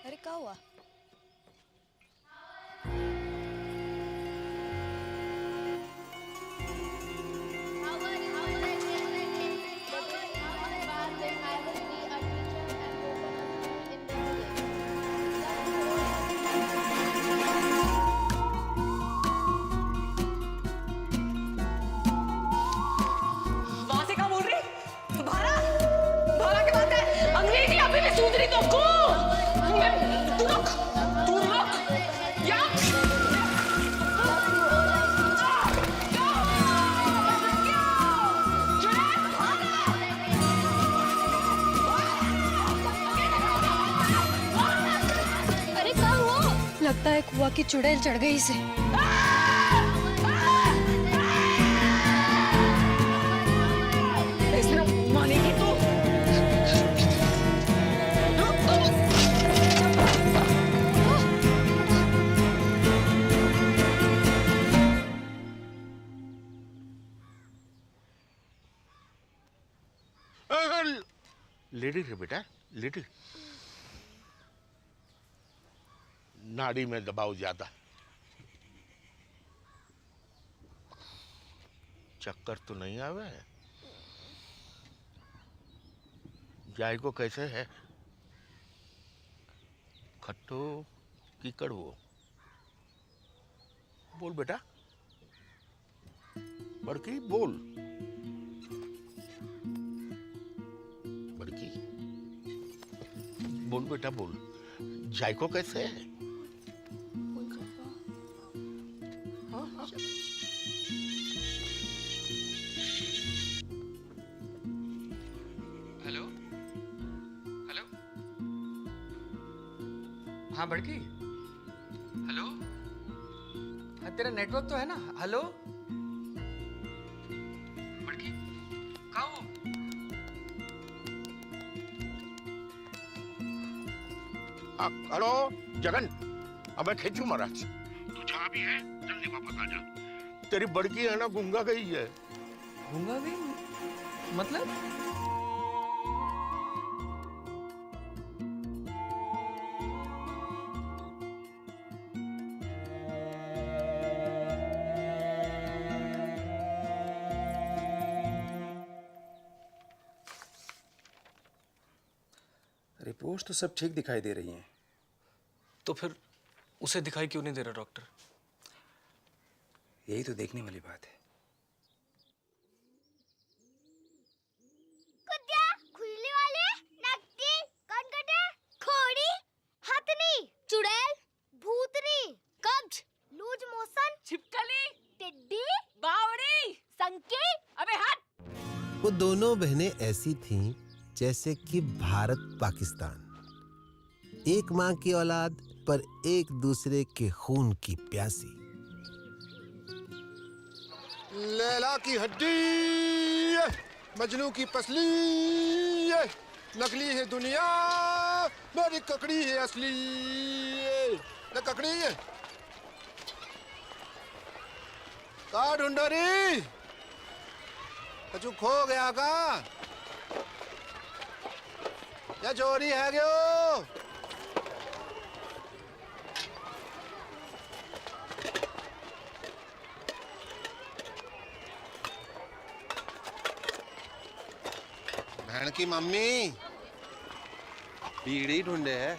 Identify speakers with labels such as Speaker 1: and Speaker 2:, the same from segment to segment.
Speaker 1: अरे क्या हुआ? लगता है कुआ की चुड़ैल चढ़ गई इसे।
Speaker 2: मानेगी तू?
Speaker 3: लेडी रे बेटा, लेडी। नाड़ी में दबाव ज्यादा। चक्कर तो नहीं आवे? जायको कैसे है? खट्टो की कड़वो? बोल बेटा, बड़की बोल। बड़की बोल बेटा बोल, जायको कैसे है?
Speaker 4: हेलो हेलो, हाँ बड़की, हेलो, हाँ तेरा नेटवर्क तो है ना? हेलो बड़की, कहाँ हो?
Speaker 3: हेलो जगन, अब मैं खेचू महाराज। तू जहाँ भी है जल्दी वापस आ जा। तेरी बड़की है ना गूंगा गई है।
Speaker 4: गूंगा गई? मतलब?
Speaker 5: रिपोर्ट्स तो सब ठीक दिखाई दे रही हैं।
Speaker 6: तो फिर उसे दिखाई क्यों नहीं दे रहा डॉक्टर?
Speaker 5: यही तो देखने वाली बात है।
Speaker 7: कुत्ता, खुजली वाले, नकटी, कनकटे, खोड़ी, हथनी, चुड़ैल, भूतनी, कब्ज, लूज मोशन, छिपकली, टिड्डी, बावड़ी, संकी, अबे हट।
Speaker 8: वो दोनों बहनें ऐसी थीं जैसे कि भारत पाकिस्तान, एक माँ की औलाद पर एक दूसरे के खून की प्यासी।
Speaker 9: लैला की हड्डी, मजनू की पसली, नकली है दुनिया, मेरी ककड़ी है असली। न ककड़ी है का ढूंढो री? कछु खो गया का या चोरी है क्यों? बहन की मम्मी बीड़ी ढूंढे है।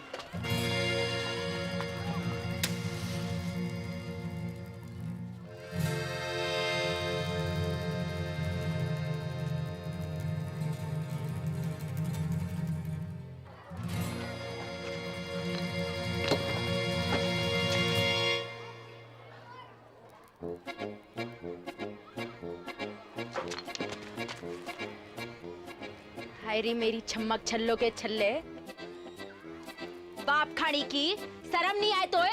Speaker 10: हायरी मेरी छम्मक छल्लो के छल्ले, बाप खानी की शर्म नहीं आए तो?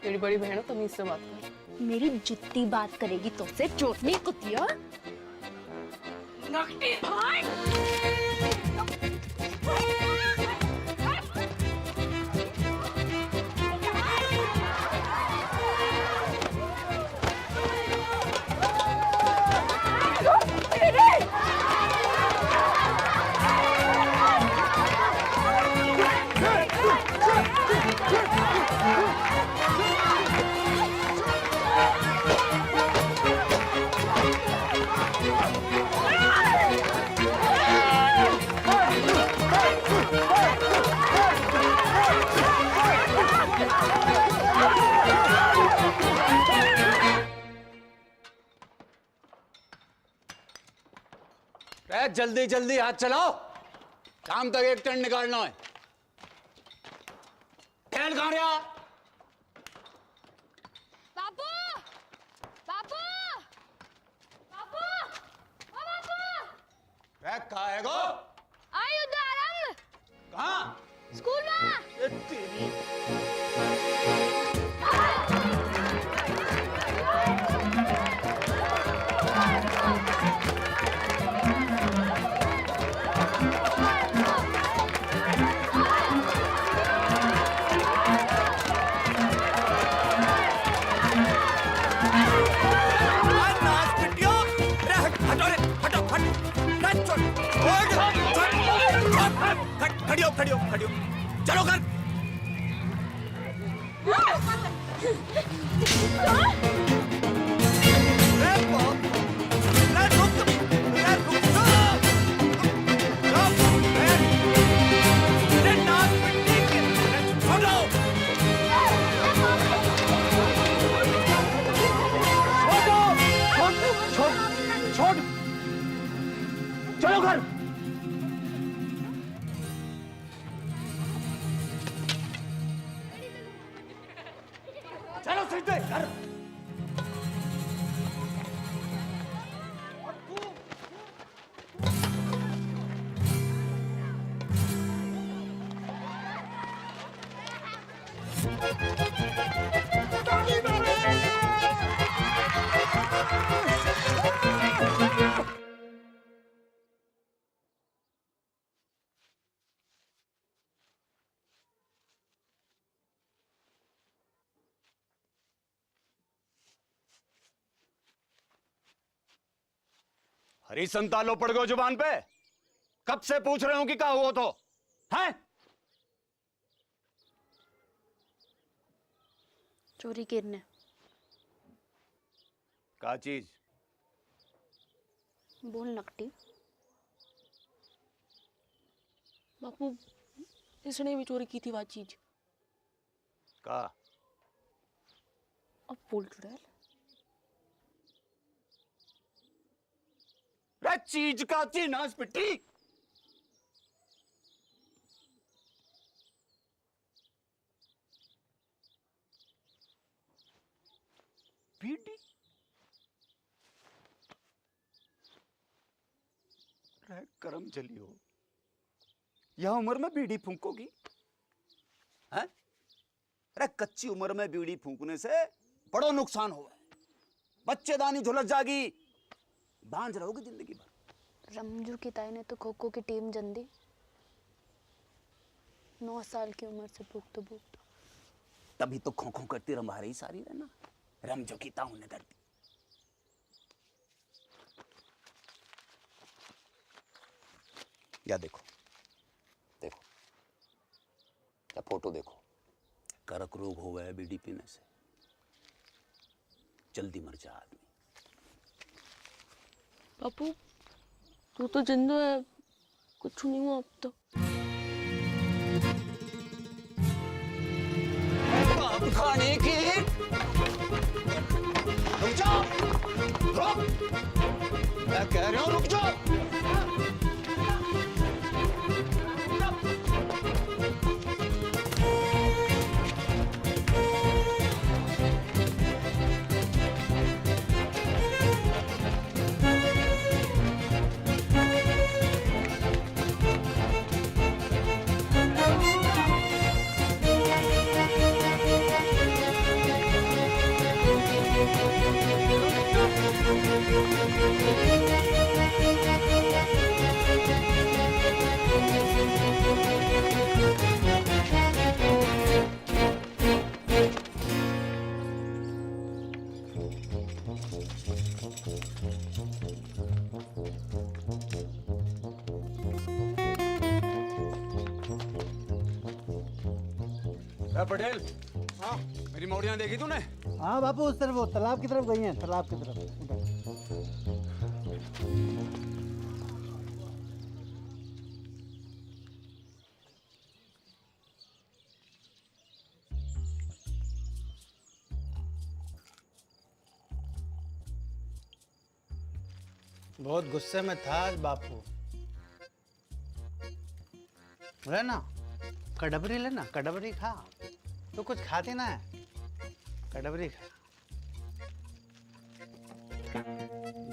Speaker 1: तेरी बड़ी बहन हो, तमीज से बात कर।
Speaker 10: मेरी जुत्ती बात करेगी तो से चोटनी कुतिया। नकटी भाई।
Speaker 2: जल्दी जल्दी हाथ चलाओ, शाम तक एक टन निकालना है। खेल कहाँ रहा?
Speaker 7: बाबू बाबू बाबू ओ बाबू
Speaker 2: कहाँ है गो?
Speaker 7: आई उदाहरण
Speaker 2: कहाँ?
Speaker 7: स्कूल में
Speaker 2: ये तेरी खड़ियो खड़ियो, चलो कर। छोड़, चलो घर। चलो सीधे घर। हरी संतालो पड़ गए जुबान पे। कब से पूछ रहे हो कि क्या हुआ तो है?
Speaker 10: चोरी करने।
Speaker 2: क्या चीज?
Speaker 10: बोल नकटी।
Speaker 1: बापू इसने भी चोरी की थी वो चीज।
Speaker 2: का?
Speaker 1: अब बोल चुड़ैल।
Speaker 2: रे चीज का थी नास पिट्टी। बीड़ी? रे करम चली हो, यह उम्र में बीड़ी फूंकोगी? हैं? अरे कच्ची उम्र में बीड़ी फूंकने से बड़ो नुकसान हुआ है। बच्चेदानी झुलस जागी, बांझ रहोगे जिंदगी भर।
Speaker 10: रमजू की ताई ने तो खो खो की टीम जन दी। 9 साल की उम्र से भूख।
Speaker 2: तभी तो खो खो करती रंभा रही सारी रहना। रमजू की ताऊ ने करती। या देखो देखो, या फोटो देखो। कर्क रोग हुआ है बीड़ी पीने से, जल्दी मर जा आदमी।
Speaker 1: बापू तू तो जिंदा है, कुछ नहीं हुआ अब तो।
Speaker 2: खाने की रुक जाओ, रुक, मैं कह रहा हूं रुक जाओ। पटेल, हाँ मेरी मौड़ियां देखी तूने?
Speaker 11: हाँ बापू, उस तरफ, वो तालाब की तरफ गई हैं, तालाब की तरफ। बहुत गुस्से में था आज बापू। बोले ना कड़बरी लेना, कड़बरी खा। तो कुछ खाते ना है, कड़बरी खा।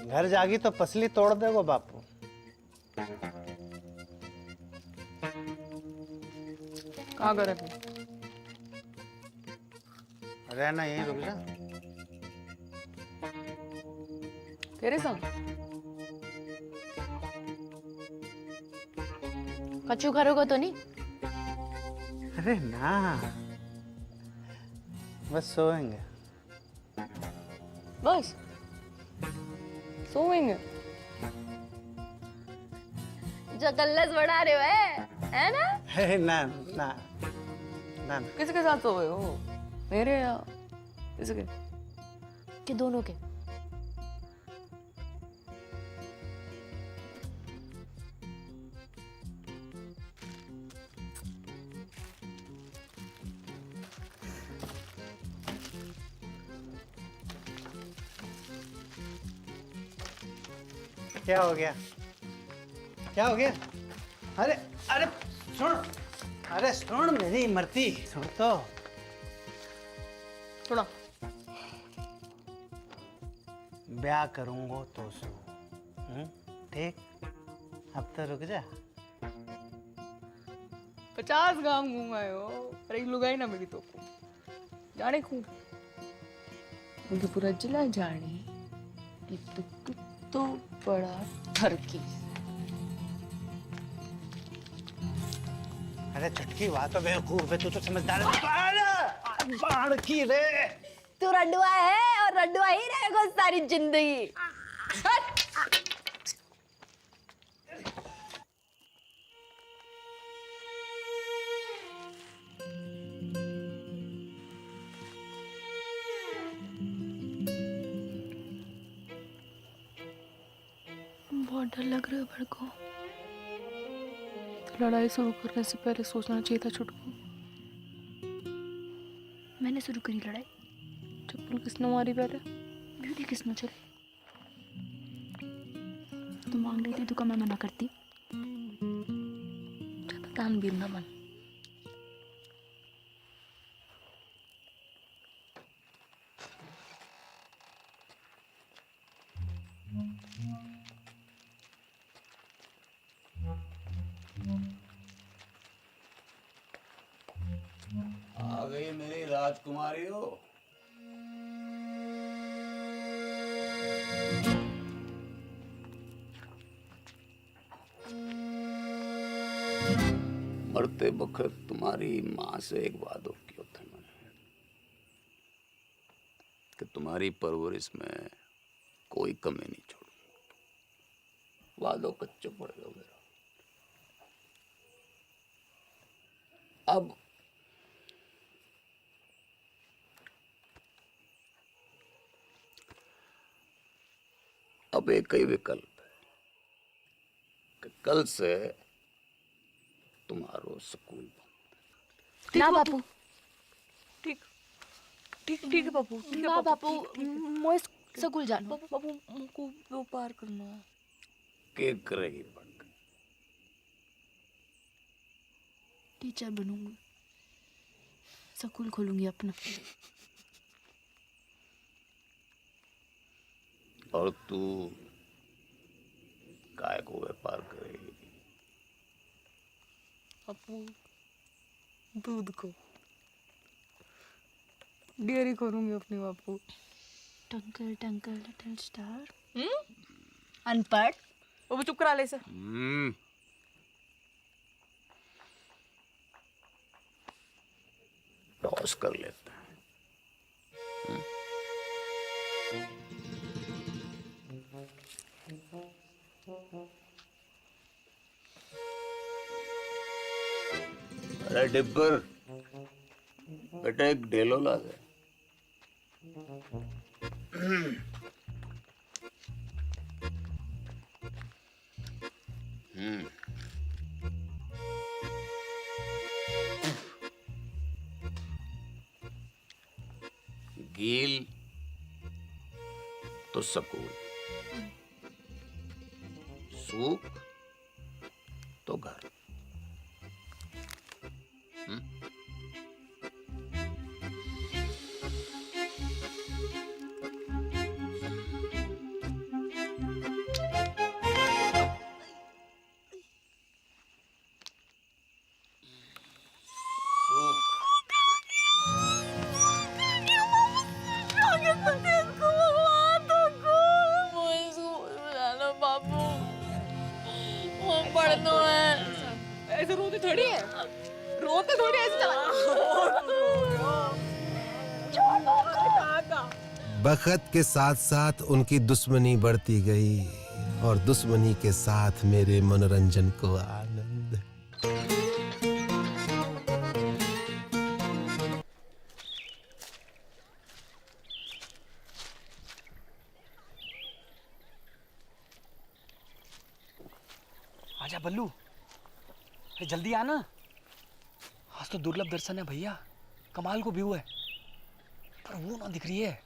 Speaker 11: घर जागी तो पसली तोड़ देगो बापू।
Speaker 1: कहाँ करे तू?
Speaker 11: रहना यहीं, रुक जा।
Speaker 1: तेरे संग?
Speaker 10: कच्चू करोगे तो नहीं?
Speaker 11: अरे ना, बस सोएंगे।
Speaker 1: बस सोएंगे।
Speaker 7: जो कल्लस बढ़ा रहे हो है ना?
Speaker 11: है ना ना ना ना।
Speaker 1: किसके साथ सोए हो? मेरे या इसके?
Speaker 10: कि दोनों के?
Speaker 11: क्या हो गया? क्या हो गया? अरे अरे सुन, अरे सुन मेरी मरती, सुन तो।
Speaker 1: सुना।
Speaker 11: ब्याह करूंगा तो सो, ठीक? अब तो रुक जा।
Speaker 1: 50 गांव घूमाए हो, पर एक लुगाई ना मिली तो जाने खूब। मुझे पूरा जिला जाने कि तू तो बड़ा ठरकी।
Speaker 11: अरे चटकी वाह तो बेवकूफ है, तू तो समझदार है। अरे बाढ़ की रे।
Speaker 7: तू रड्डुआ है और रड्डुआ ही रहेगा सारी जिंदगी।
Speaker 10: बहुत डर लग रहा है बड़ को।
Speaker 1: तो लड़ाई शुरू करने से पहले सोचना चाहिए था छुटकू।
Speaker 10: मैंने शुरू करी लड़ाई?
Speaker 1: चप्पल किसने मारी पहले?
Speaker 10: ब्यूटी किसने चले? तू मांग रही थी तो मैं मना करती? दानवीर ना मन।
Speaker 2: आ गई मेरी राजकुमारी हो। मरते वक्त तुम्हारी माँ से एक वादो किया था मैंने कि तुम्हारी परवरिश में कोई कमी नहीं छोड़ूंगा। वादो कच्चो पड़ गया मेरा। अब एक ही विकल्प है कि कल से तुम्हारो स्कूल बंद।
Speaker 10: ना बापू।
Speaker 1: ठीक ठीक ठीक है बापू। ठीक है
Speaker 10: ना बापू, मोए
Speaker 1: ठीक है।
Speaker 10: स्कूल जाना।
Speaker 1: बापू बापू हमको व्यापार करना है।
Speaker 2: के करेगी पढ़कर?
Speaker 10: टीचर बनूंगी, स्कूल खोलूंगी अपना।
Speaker 2: और तू काय को व्यापार करेगी?
Speaker 1: बापू दूध को डेयरी करूंगी अपनी बापू।
Speaker 10: टंकल टंकल लिटिल स्टार।
Speaker 1: अनपढ़ वो चुप करा ले से।
Speaker 2: टॉस कर लेते हैं। अरे डिब्बर, बेटा एक डेलो ला दे। गील तो सकूल, सूख तो घर।
Speaker 8: वक्त के साथ साथ उनकी दुश्मनी बढ़ती गई और दुश्मनी के साथ मेरे मनोरंजन को आनंद।
Speaker 6: आजा बल्लू, अरे जल्दी आना। आज तो दुर्लभ दर्शन है भैया, कमाल को व्यू है। पर वो ना दिख रही है।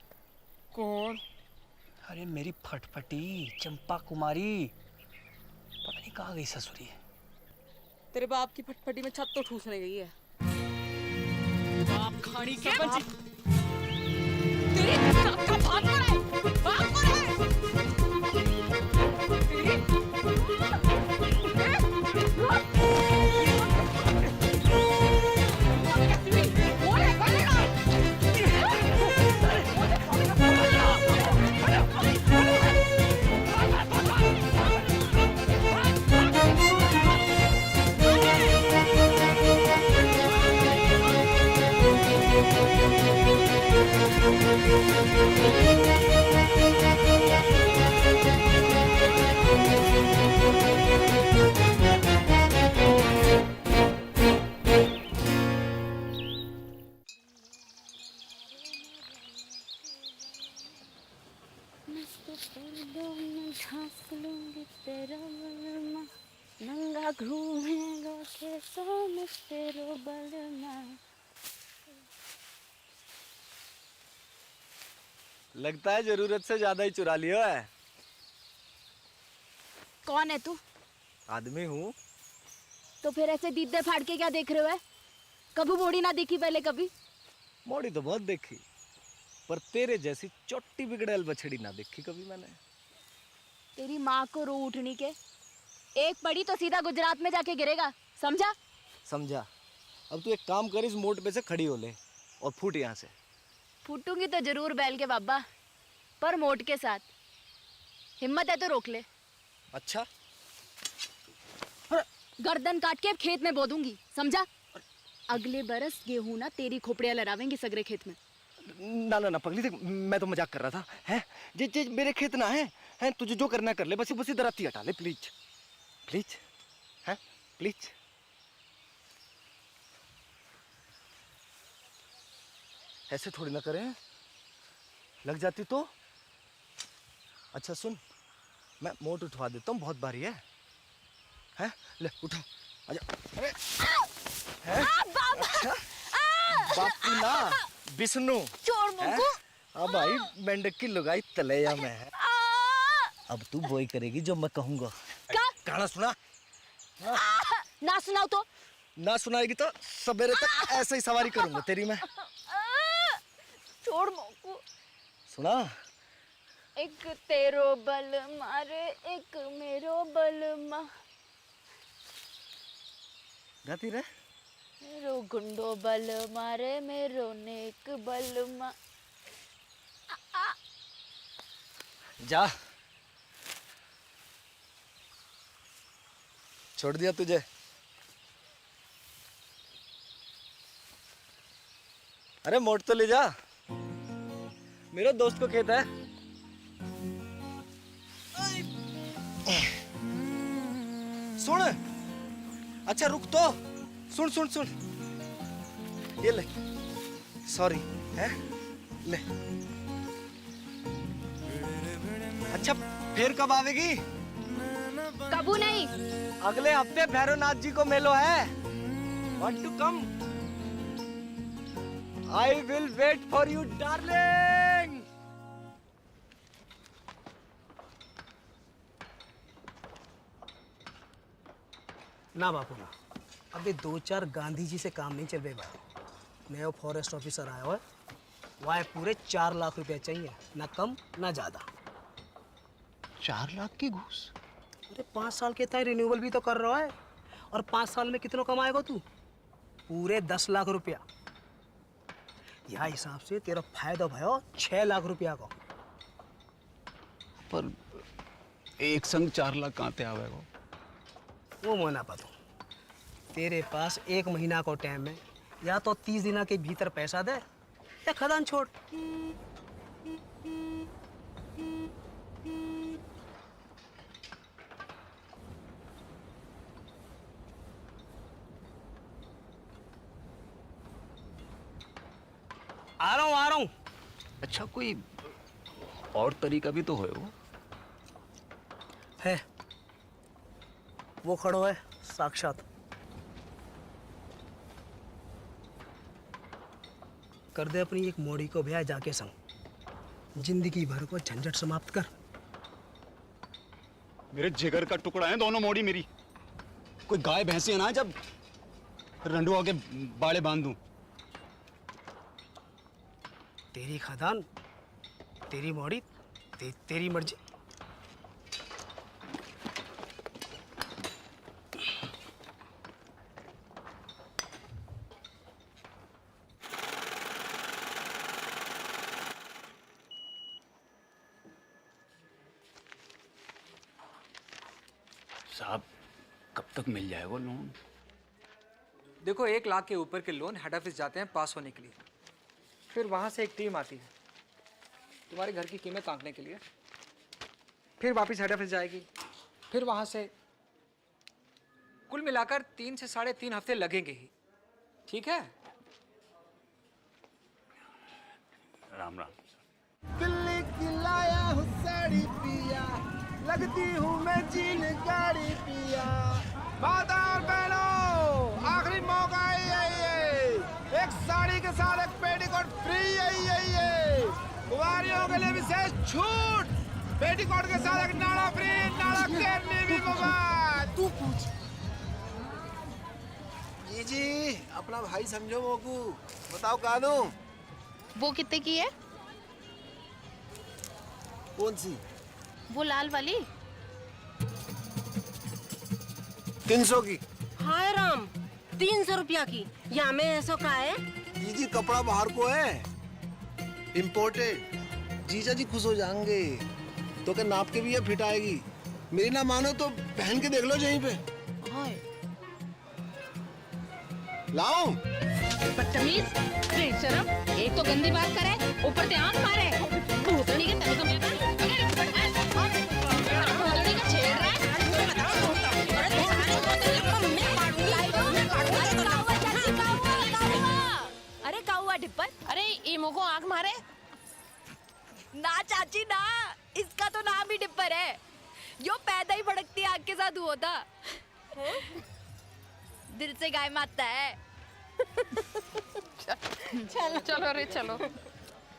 Speaker 1: कौन?
Speaker 6: अरे मेरी फटफटी चंपा कुमारी, पता नहीं कहाँ गई ससुरी है।
Speaker 1: तेरे बाप की फटफटी में छत तो ठूसने गई है। बाप खानी के तेरे का भाग पड़ा है, भाग पड़ा है।
Speaker 10: नंगा घूमेगा कैसों में तेरो बलमा।
Speaker 6: लगता है जरूरत से ज्यादा ही चुरा लिया है।
Speaker 10: कौन है तू?
Speaker 6: आदमी हूँ।
Speaker 10: तो फिर ऐसे दीदे फाड़ के क्या देख रहे हो? है कभी मोड़ी ना देखी पहले कभी?
Speaker 6: मोड़ी तो बहुत देखी, पर तेरे जैसी चोटी बिगड़ेल बछड़ी ना देखी कभी मैंने।
Speaker 10: तेरी माँ को रो उठनी के, एक पड़ी तो सीधा गुजरात में जाके गिरेगा, समझा?
Speaker 6: समझा। अब तू एक काम कर, इस मोड़ पे से खड़ी हो ले और फूट यहाँ से।
Speaker 10: फूटूंगी तो जरूर बैल के बाबा, पर मोट के साथ। हिम्मत है तो रोक ले।
Speaker 6: अच्छा,
Speaker 10: गर्दन काट के खेत में बो दूंगी, समझा? अगले बरस गेहूं ना तेरी खोपड़ियां लहरावेंगी सगरे खेत में।
Speaker 6: ना ना ना पगली, देख मैं तो मजाक कर रहा था। हैं जे मेरे खेत ना है तुझे जो करना कर ले, बस इधर आती हटा ले प्लीज प्लीज, हैं प्लीज। ऐसे थोड़ी ना करें, लग जाती तो। अच्छा सुन, मैं मोट उठवा देता हूँ, बहुत भारी है। हैं ले उठा, आजा। अरे हैं? अच्छा बापू ना विष्णु
Speaker 10: छोड़ मुझको।
Speaker 6: अब भाई मेंढक की लुगाई तलैया में है। अब तू वही करेगी जो मैं कहूँगा। गाना सुना।
Speaker 10: ना सुनाओ तो?
Speaker 6: ना सुनाएगी तो सवेरे तक ऐसे ही सवारी करूंगा तेरी मैं।
Speaker 10: छोड़ मुझको।
Speaker 6: सुना।
Speaker 10: एक तेरो बल मारे एक मेरो बल मा।
Speaker 6: गाती रहे।
Speaker 10: मेरो गुंडो बल मारे मेरो नेक बल मा।
Speaker 6: जा, छोड़ दिया तुझे। अरे मोट तो ले जा, मेरे दोस्त को खेत है। सुन, अच्छा रुक तो, सुन सुन सुन, ये ले, सॉरी है ले। अच्छा फिर कब आवेगी?
Speaker 10: कबू नहीं,
Speaker 6: अगले हफ्ते भैरवनाथ जी को मेलो है। Want to come? I will wait for you, darling.
Speaker 11: ना बापू ना, अभी 2-4 गांधी जी से काम नहीं चल रहे भाई। नया फॉरेस्ट ऑफिसर आया हुआ है, वहाँ पूरे 4 लाख रुपए चाहिए, ना कम ना ज्यादा।
Speaker 9: 4 लाख की घूस?
Speaker 11: अरे 5 साल के तय रिन्यूअल भी तो कर रहा है, और 5 साल में कितना कमाएगा तू? पूरे 10 लाख रुपया। यह हिसाब से तेरा फायदा भयो 6 लाख रुपया का।
Speaker 2: पर एक संग 4 लाख कहाँ ते आवेगा?
Speaker 11: वो मोना पता, तेरे पास 1 महीना को टाइम है, या तो 30 दिन के भीतर पैसा दे या खदान छोड़। आ रहा हूँ।
Speaker 6: अच्छा कोई और तरीका भी तो है वो।
Speaker 11: है वो खड़ो है साक्षात। कर दे अपनी एक मोड़ी को ब्याह जाके संग, जिंदगी भर को झंझट समाप्त कर।
Speaker 2: मेरे जिगर का टुकड़ा है दोनों मोड़ी मेरी। कोई गाय भैंसे ना जब रंडुआ के बाड़े बांध दूं।
Speaker 11: तेरी खदान, तेरी मोड़ी, तेरी मर्जी।
Speaker 2: साहब कब तक मिल जाए वो लोन?
Speaker 4: देखो 1 लाख के ऊपर के लोन हेड ऑफिस जाते हैं पास होने के लिए, फिर वहाँ से एक टीम आती है तुम्हारे घर की कीमत आंकने के लिए, फिर वापस हेड ऑफिस जाएगी, फिर वहाँ से कुल मिलाकर 3 से 3.5 हफ्ते लगेंगे ही। ठीक है?
Speaker 2: राम राम।
Speaker 6: दिल्ली की लाया हूँ साड़ी पिया, लगती हूँ मैं जीन गाड़ी पिया। माता और बहनों, आखिरी मौका है ये, एक साड़ी के साथ एक पेटीकोट फ्री है। कुंवारियों के लिए विशेष छूट, पेटीकोट के साथ एक नाड़ा फ्री, नाड़ा केरनी भी मुफ्त। तू पूछ। जी अपना भाई समझो मोकू, बताओ कहाँ दूं?
Speaker 10: वो कितने की है?
Speaker 6: कौन सी?
Speaker 10: वो लाल वाली।
Speaker 6: 300 की।
Speaker 7: हाय राम, 300 रुपया की। या में ऐसा का है?
Speaker 6: जी कपड़ा बाहर को है, इम्पोर्टेड। जीजा जी खुश हो जाएंगे। तो क्या नाप के भी ये फिट आएगी। मेरी ना मानो तो पहन के देख लो यहीं पे।
Speaker 10: हाय
Speaker 6: लाओ।
Speaker 10: बदतमीज, बेशरम, एक तो गंदी बात करे, ऊपर से आंख मारे। भूतनी के तन को मिलता है। भूतनी का छेड़ रहा है।
Speaker 7: अरे काउआ डिप्पर,
Speaker 10: अरे ईमो को आंख मारे।
Speaker 7: ना चाची ना, इसका तो नाम ही डिप्पर है। यो पैदा ही भड़कती आग के साथ हुआ था। दिल से गाय मारता है।
Speaker 10: चलो चलो रे चलो।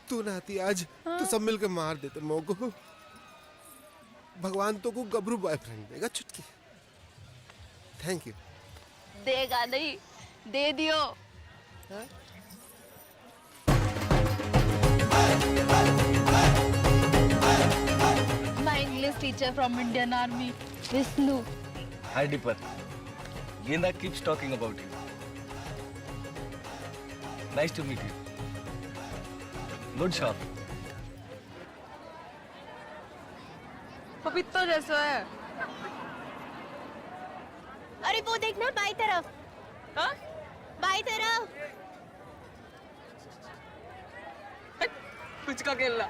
Speaker 8: तू नाती आज तो सब मिलकर मार देते मोको। भगवान तो को गबरू बॉयफ्रेंड देगा चुटकी। Thank you.
Speaker 7: देगा नहीं, दे दियो।
Speaker 10: My English teacher from Indian Army, Vishnu.
Speaker 6: Hi Dipper. Genda keeps talking about you. Nice to meet you. Good shot.
Speaker 1: पपीता जैसा है।
Speaker 7: अरे वो देखना बाई तरफ।
Speaker 1: हाँ?
Speaker 7: बाई तरफ।
Speaker 1: कुछ का खेलना।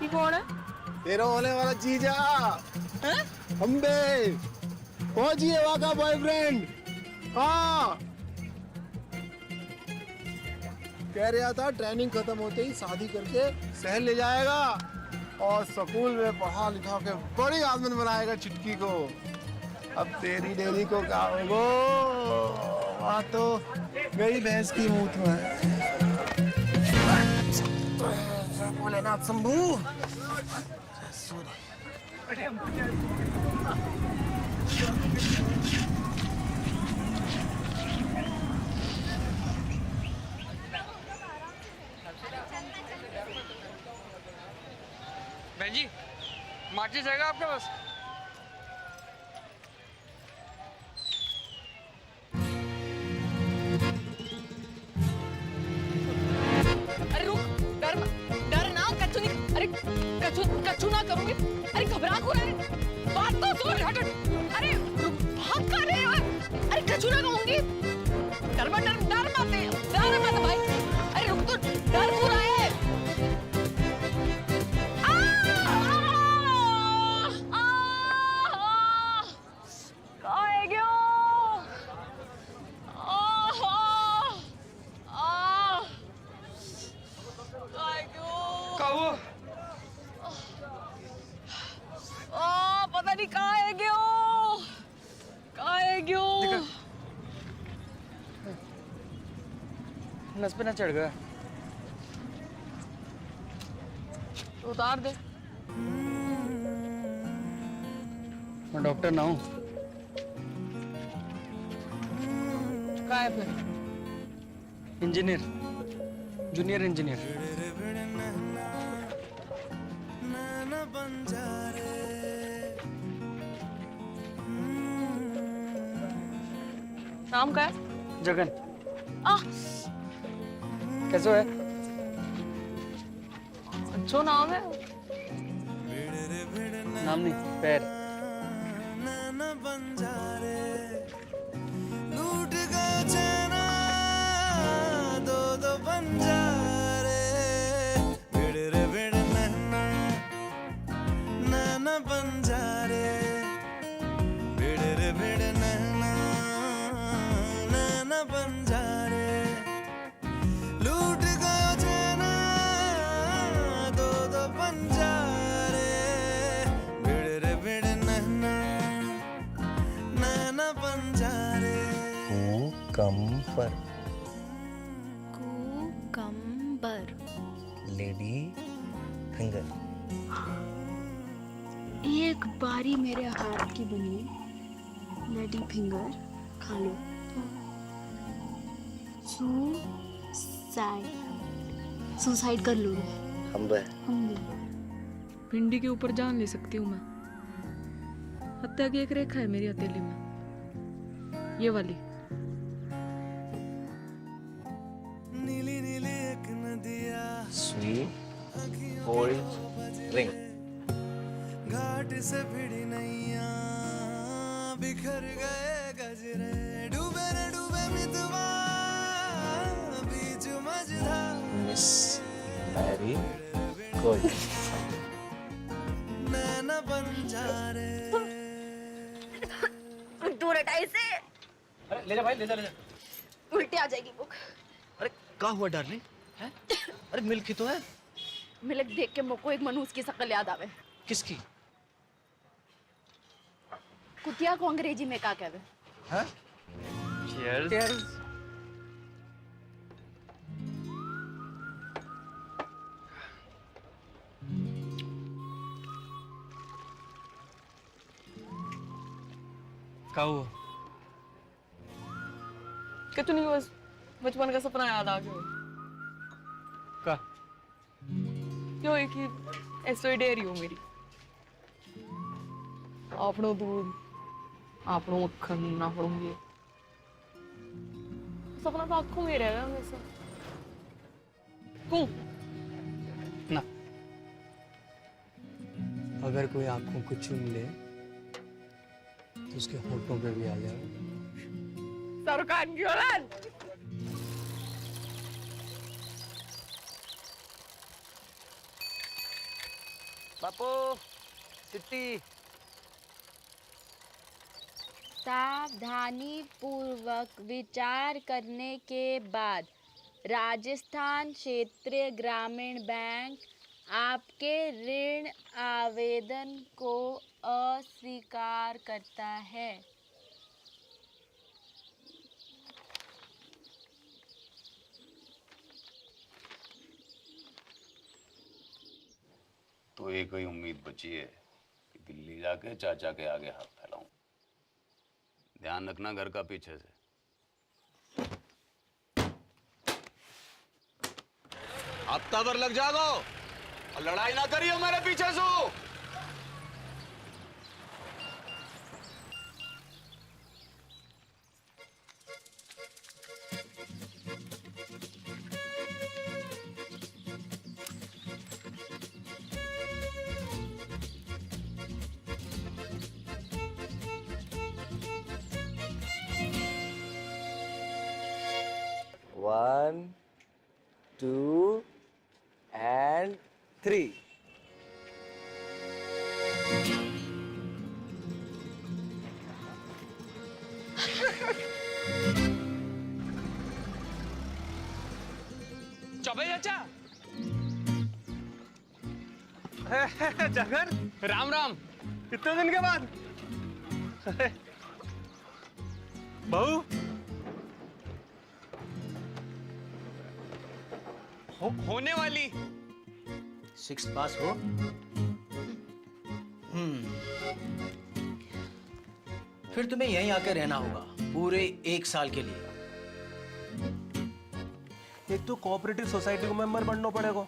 Speaker 1: ये कौन है?
Speaker 6: तेरा होने वाला जीजा। अम्बे पहुंचिए वहां का बॉयफ्रेंड। हाँ कह रहा था ट्रेनिंग खत्म होते ही शादी करके शहर ले जाएगा और स्कूल में पढ़ा लिखा के बड़ी आदमी बनाएगा चिटकी को। अब तेरी डेरी को क्या होगो? वहाँ तो मेरी भैंस की मूत में भोलेनाथ शंभू।
Speaker 4: बहन जी, माचिस रहेगा आपके पास?
Speaker 10: अरे रुक, डर ना, कचू नहीं, अरे कचू
Speaker 7: टचू ना करूंगी। अरे घबरा क्यों रहा है? बात तो सुन। हट हट। अरे भाग कहाँ रहे हो? अरे टचू ना कहूंगी। डर मत भाई। अरे रुक तो, डर क्यों रहा है? कहाँ है क्यों? पता नहीं कहाँ है क्यों? कहाँ है क्यों?
Speaker 4: नस पे ना चढ़ गया।
Speaker 1: उतार दे।
Speaker 4: मैं डॉक्टर ना हूँ।
Speaker 1: कहाँ है फिर?
Speaker 4: Engineer, junior engineer.
Speaker 1: नाम क्या है?
Speaker 4: जगन।
Speaker 1: आह,
Speaker 4: कैसे है?
Speaker 1: अच्छो नाम है।
Speaker 4: नाम नहीं, पैर।
Speaker 6: लूट गए चेना दो दो बंजारे भिड़ रे भिड़ नैना नैना बंजारे भिड़ रे भिड़ नैना नैना बंजारे लूट गए चेना दो दो बंजारे भिड़ रे भिड़ नैना नैना बंजारे कूकंबर
Speaker 10: कुकम्बर।
Speaker 6: Lady finger.
Speaker 10: एक बारी मेरे हाथ की बनी लेडी फिंगर खा लो। सुसाइड कर लो।
Speaker 6: हम
Speaker 1: भिंडी के ऊपर जान ले सकती हूँ मैं। हत्या की एक रेखा है मेरी हथेली में, ये वाली।
Speaker 6: नीली नीली एक नदिया
Speaker 9: स्वीट ओल्ड रिंग।
Speaker 6: घाट से भिड़ी नैया बिखर गए गजरे डूबे रे डूबे मितवा बीच मझधार
Speaker 9: मिस मैरी कोई।
Speaker 6: नैना बंजारे
Speaker 7: दूर हटा इसे।
Speaker 6: अरे ले जा भाई, ले जा ले जा।
Speaker 7: उल्टी आ जाएगी बुक।
Speaker 6: अरे क्या हुआ डार्लिंग? हैं? अरे मिल्क ही तो है।
Speaker 7: मिल्क देख के मुझको एक मनहूस की शक्ल याद आवे।
Speaker 6: किसकी?
Speaker 7: कुतिया को अंग्रेजी में क्या कहवे?
Speaker 6: हैं?
Speaker 4: Cheers. क्या हुआ?
Speaker 1: कुछ नहीं, बस बचपन का सपना याद आ गया।
Speaker 4: का?
Speaker 1: क्यों एक ही ऐसो डेयरी हो मेरी। आपनो दूध, आपनो मक्खन, आपनो ये सपना तो आंखों में रहेगा हमेशा। क्यों?
Speaker 4: ना, अगर कोई आंखों को चूम ले तो उसके होठों पे भी आ जाए।
Speaker 1: सरकार की औलाद।
Speaker 6: बापू सिट्टी।
Speaker 10: सावधानी पूर्वक विचार करने के बाद राजस्थान क्षेत्रीय ग्रामीण बैंक आपके ऋण आवेदन को अस्वीकार करता है।
Speaker 2: तो एक ही उम्मीद बची है कि दिल्ली जाके चाचा के आगे हाथ फैलाऊं। ध्यान रखना घर का पीछे से। हफ्ता भर लग जाओ और लड़ाई ना करियो मेरे पीछे से।
Speaker 9: 1 2 and 3.
Speaker 4: चौबे चाचा। जगन, राम राम। इतने दिन के बाद। बहू होने वाली
Speaker 6: 6th पास हो। फिर तुम्हें यहीं आकर रहना होगा पूरे 1 साल के लिए।
Speaker 12: एक तो कोऑपरेटिव सोसाइटी को मेंबर बनना पड़ेगा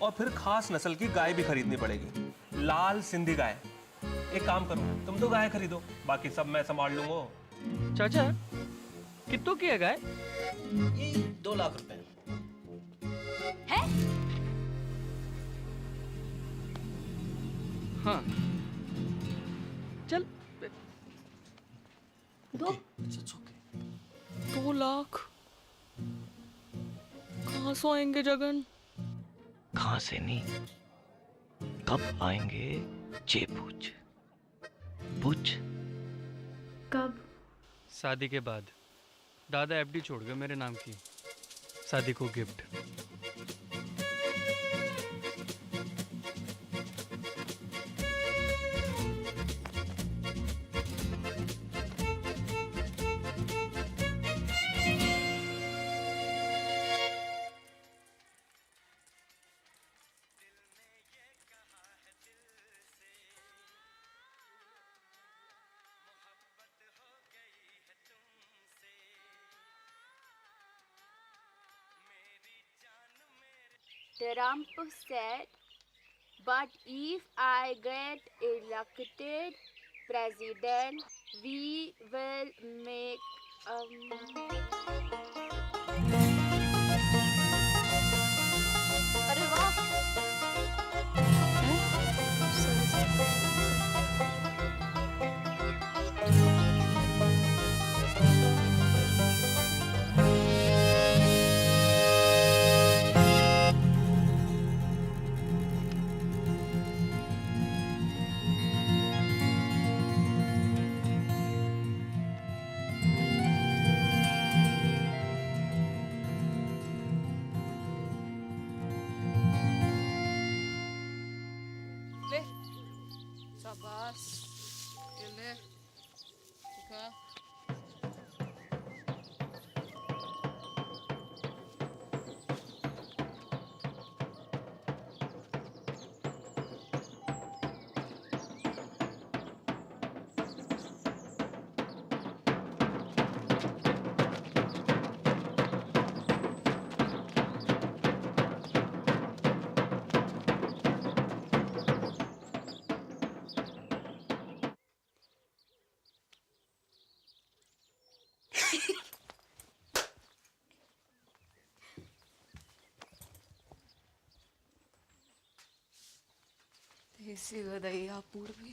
Speaker 12: और फिर खास नस्ल की गाय भी खरीदनी पड़ेगी, लाल सिंधी गाय। एक काम करो, तुम तो गाय खरीदो, बाकी सब मैं संभाल लूंगा।
Speaker 4: चाचा कितनों की है गाय?
Speaker 6: ये 2 लाख रुपए
Speaker 10: है?
Speaker 4: हाँ चल।
Speaker 1: 2 लाख कहाँ से आएंगे जगन?
Speaker 9: कहाँ से नहीं, कब आएंगे ये पूछ। पूछ।
Speaker 10: कब?
Speaker 4: शादी के बाद। दादा एफडी छोड़ गए मेरे नाम की, शादी को gift.
Speaker 10: The Rampo said, but if I get elected president, we will make अरे वाह!
Speaker 1: शाबाश, ये ले, ठीक है। देसी गदैया पूर्वी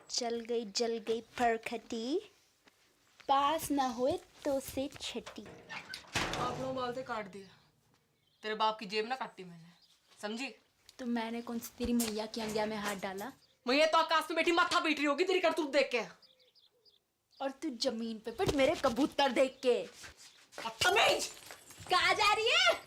Speaker 10: चल गई फरखटी, पास ना हुए तो से छटी।
Speaker 1: आप लोग बाल से काट दिया, तेरे बाप की जेब ना काटी मैंने, समझी?
Speaker 10: तो मैंने कौन सी तेरी मैया की अंगिया में हाथ डाला?
Speaker 1: मैया तो आकाश में बैठी माथा पीट रही होगी तेरी करतूत देख के।
Speaker 10: और तू जमीन पे पिट मेरे कबूतर देख के।
Speaker 1: तमीज!
Speaker 10: कहाँ जा रही है?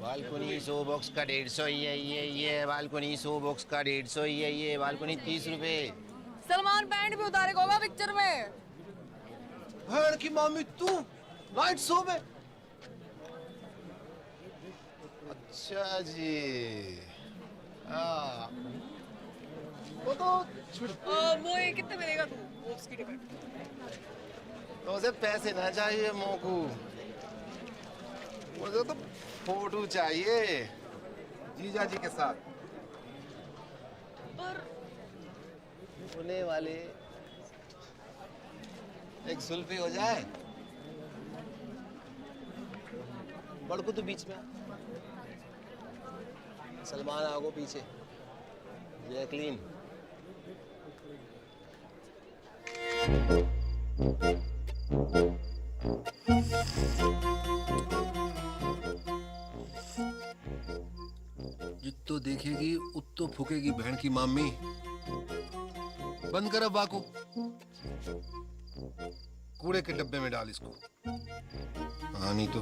Speaker 3: बालकोनी 100 बॉक्स का 150 ये बालकोनी 100 बॉक्स का 150 ये बालकोनी 30 रुपए।
Speaker 7: सलमान पैंट भी उतारेगा होगा पिक्चर में।
Speaker 6: भैन की मामी तू नाइट शो में?
Speaker 3: अच्छा जी। हाँ
Speaker 6: वो तो
Speaker 7: वो ये कितने मिलेगा तू वो उसकी टिकट?
Speaker 3: तो उसे पैसे ना चाहिए मोकू, मुझे तो फोटो चाहिए जीजा जी के साथ।
Speaker 7: पर
Speaker 3: होने वाले एक सुल्फी हो जाए। बड़कू तो बीच में, सलमान आगो पीछे, जैकलीन।
Speaker 8: जित्तो देखेगी उत्तो फूकेगी बहन की मामी। बंद कर अब बाको, कूड़े के डब्बे में डाल इसको। हाँ नहीं तो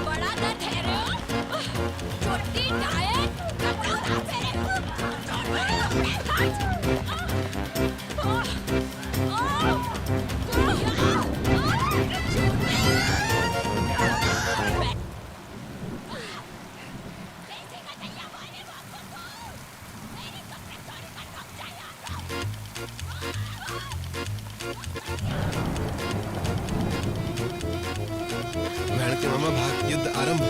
Speaker 10: बड़ा दर्द है रे छोटी टायर कपड़ा उतार
Speaker 8: बहन के मामा भाग, युद्ध आरंभ।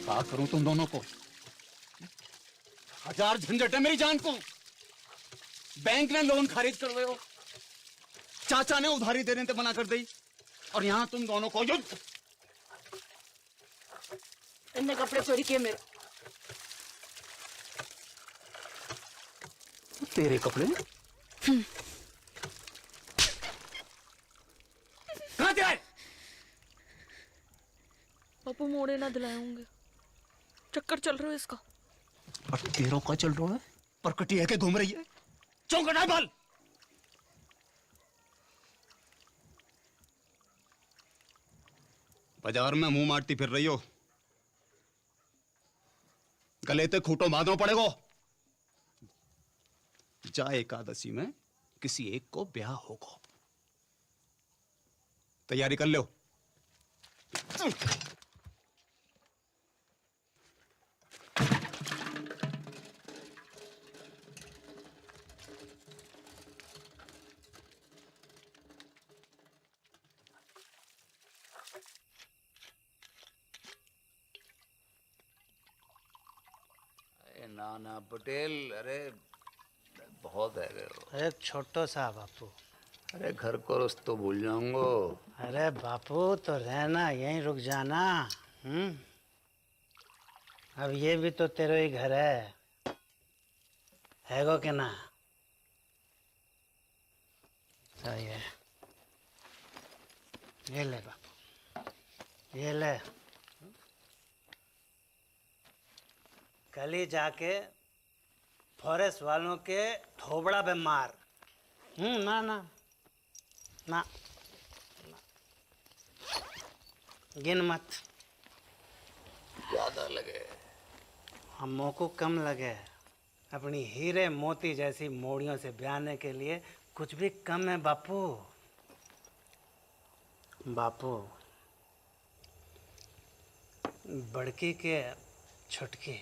Speaker 2: क्या करूं तुम दोनों को? हजार झंझट है मेरी जान को। बैंक ने लोन खारिज कर रहे हो, चाचा ने उधारी देने से मना कर दी, और यहां तुम दोनों को युद्ध।
Speaker 7: इनने कपड़े चोरी किए मेरे।
Speaker 2: तेरे कपड़े कहां से आए?
Speaker 7: पापा मोड़े ना दिलाए होंगे, चक्कर चल रहा है इसका।
Speaker 2: और तेरों का चल रहा है, परकटी है के घूम रही है, चौंकट है बाल। बाजार में मुंह मारती फिर रही हो, गले ते खूंटो बांधो पड़ेगो। जा एकादशी में किसी एक को ब्याह होगा, तैयारी कर लो। ना ना पटेल, अरे बहुत है गए हो।
Speaker 11: एक छोटो सा बापू।
Speaker 2: अरे घर को रस्तो भूल जाऊंगो।
Speaker 11: अरे बापू तो रहना, यहीं रुक जाना। अब ये भी तो तेरा ही घर है गो के ना? सही है। ये ले बापू, ये ले। कल ही जाके फॉरेस्ट वालों के थोबड़ा पे मार। ना ना ना, गिन मत।
Speaker 2: ज्यादा लगे।
Speaker 11: हमों को कम लगे। अपनी हीरे मोती जैसी मोड़ियों से ब्याने के लिए कुछ भी कम है बापू। बापू, बड़की के छुटकी।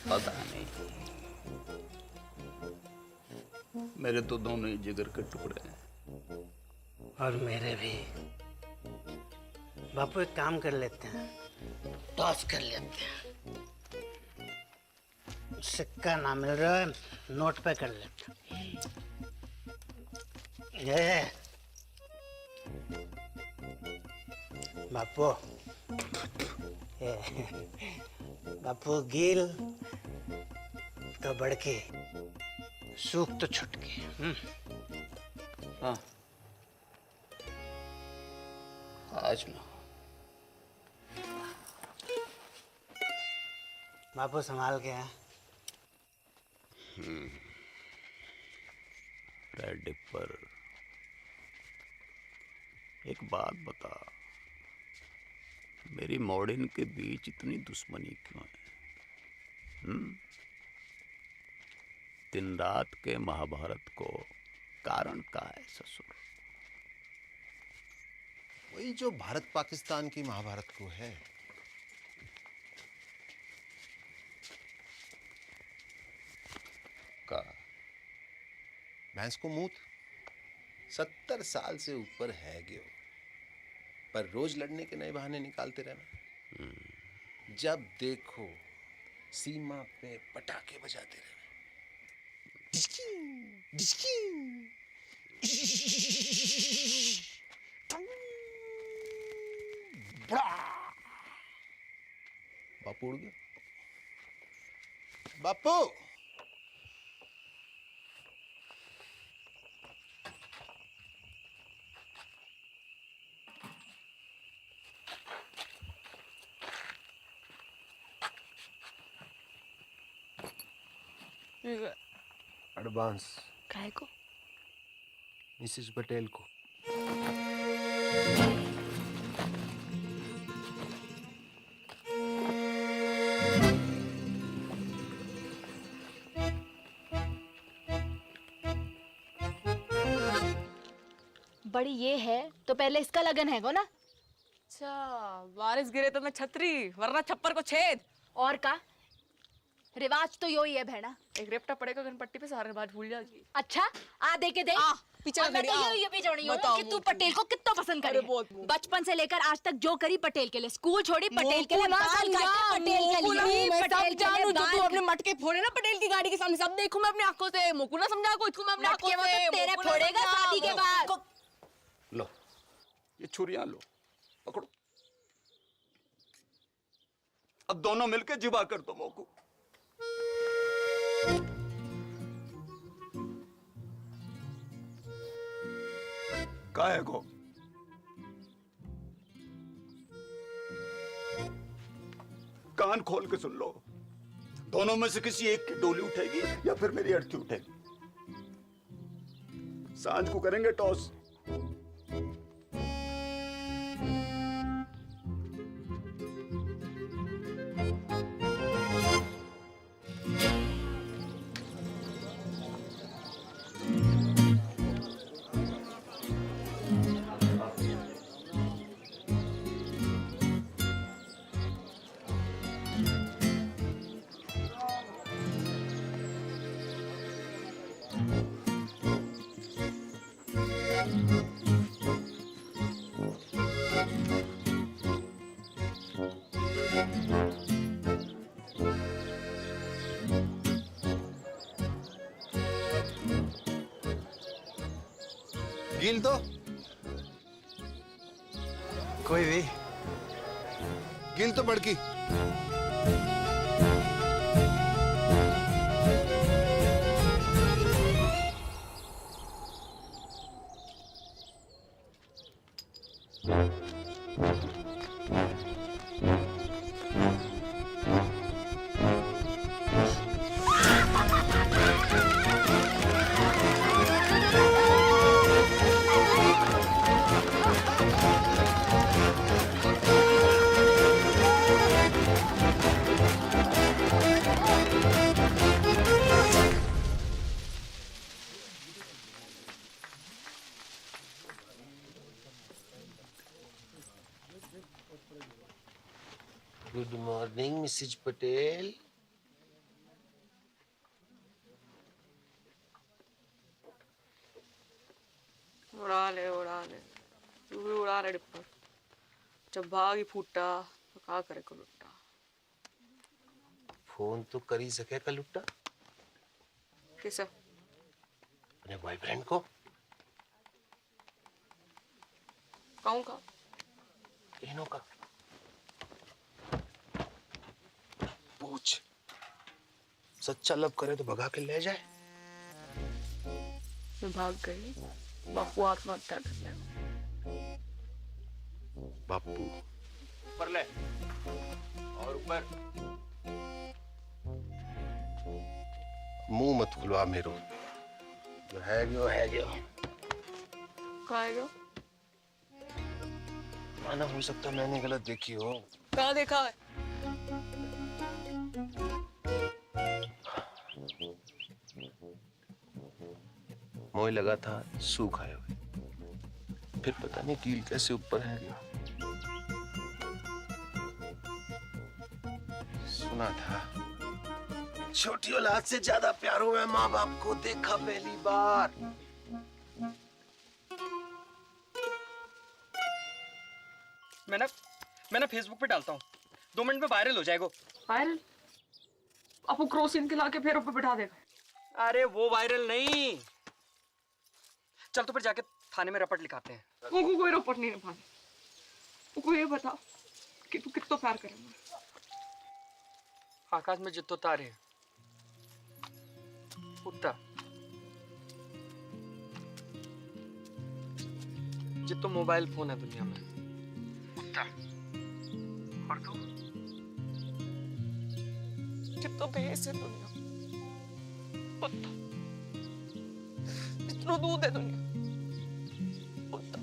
Speaker 2: पता नहीं, मेरे तो दोनों ही जिगर के टुकड़े हैं।
Speaker 11: और मेरे भी। बापू एक काम कर लेते हैं, टॉस कर लेते हैं। सिक्का ना मिल रहा है, नोट पे कर लेते हैं। ये बापू, ये बापू गील तो बड़की, सूख तो छुटकी।
Speaker 2: हाँ, आज ना।
Speaker 11: बापू संभाल के हैं।
Speaker 2: रेड डिपर, एक बात बता, मेरी मॉडर्न के बीच इतनी दुश्मनी क्यों है? दिन रात के महाभारत को कारण का है ससुर?
Speaker 8: वही जो भारत पाकिस्तान की महाभारत को है।
Speaker 2: का
Speaker 8: भैंस को मूत 70 साल से ऊपर है गयो, पर रोज लड़ने के नए बहाने निकालते रहना। जब देखो सीमा पे पटाखे बजाते रहना। बापू उड़ गया। बापू, एडवांस
Speaker 1: काहे को?
Speaker 8: मिसेस पटेल को।
Speaker 10: बड़ी ये है तो पहले इसका लगन है गो ना?
Speaker 1: अच्छा, बारिश गिरे तो मैं छतरी, वरना छप्पर को छेद।
Speaker 10: और का रिवाज तो यो ही है भेड़ा।
Speaker 1: एक रेपटा पड़ेगा गनपट्टी पे, सारे रिवाज भूल जाएगी।
Speaker 10: अच्छा, आ दे के दे।
Speaker 1: पीछे
Speaker 10: और मैं
Speaker 1: खड़ी,
Speaker 10: तो ये भी जोड़ी हूँ
Speaker 1: बताओ
Speaker 10: कि तू
Speaker 1: मुझे।
Speaker 10: पटेल को कितना पसंद
Speaker 1: अरे
Speaker 10: करे।
Speaker 1: बहुत।
Speaker 10: बचपन से लेकर आज तक जो करी पटेल के लिए, स्कूल छोड़ी पटेल के लिए,
Speaker 1: मोकू ना
Speaker 10: बाल
Speaker 1: समझा,
Speaker 10: काटे पटेल के
Speaker 1: मोकू ना,
Speaker 10: लिए,
Speaker 1: मैं
Speaker 10: पटेल
Speaker 1: सब
Speaker 10: के लिए,
Speaker 1: जानू, जो तू
Speaker 10: बाल-
Speaker 1: अपने मटके फोड़े ना पटेल की गाड़ी के सामने, सब देखूं मैं अपनी आंखों से। मोकू ना समझा को, इसको मैं अपनी आंखों
Speaker 10: मटके वो
Speaker 1: से।
Speaker 10: तो तेरे
Speaker 1: मोकू ना
Speaker 10: फोड़ेगा
Speaker 1: समझा,
Speaker 10: शादी के बाद।
Speaker 2: लो, ये छुरियां लो, पकड़ो। अब दोनों मिलके जिबा कर दो मोकू। काहे को? कान खोल के सुन लो, दोनों में से किसी एक की डोली उठेगी या फिर मेरी अर्थी उठेगी। सांझ को करेंगे टॉस।
Speaker 8: गिल दो।
Speaker 6: कोई भी।
Speaker 8: गिल तो बड़की। Good morning Mrs Patel.
Speaker 7: उड़ा ले तू भी उड़ा रे डिप्पर। जब भाग ही फूटा तो क्या करे को लुट्टा।
Speaker 8: फोन तो कर ही सके का लुट्टा
Speaker 7: किसे?
Speaker 8: अपने बॉयफ्रेंड को।
Speaker 7: कहूँ का?
Speaker 8: इन्हों का पूछ। सच्चा लव करे तो भगा के ले जाए।
Speaker 7: मैं भाग गई, बापू आत्महत्या कर ले।
Speaker 8: बापू
Speaker 3: ऊपर ले और ऊपर।
Speaker 8: मुंह मत खुलवा मेरो। जो है गयो है गयो।
Speaker 7: कहाँ है गयो?
Speaker 8: माना हो सकता मैंने गलत देखी हो।
Speaker 7: कहाँ देखा है?
Speaker 8: मोह लगा था सूख आए हुए। फिर पता नहीं कील कैसे ऊपर है गया। सुना था छोटी औलाद से ज्यादा प्यार हुआ माँ बाप को देखा पहली बार।
Speaker 4: मैं फेसबुक पे डालता हूँ, 2 मिनट में वायरल हो जाएगा।
Speaker 7: वायरल? आपको क्रॉसिंग खिला के फिर ऊपर बिठा देगा।
Speaker 4: अरे वो वायरल नहीं। चल तो फिर जाके थाने में रपट लिखाते हैं।
Speaker 7: वो कोई रपट नहीं लिखाने। वो ये बता कि तू कितना प्यार करेगा।
Speaker 4: आकाश में जितो तारे उतना जितो मोबाइल फोन है दुनिया में उतना। और तू
Speaker 7: जितना भैंस है दुनिया उतना। जितना दूध है दुनिया उतना।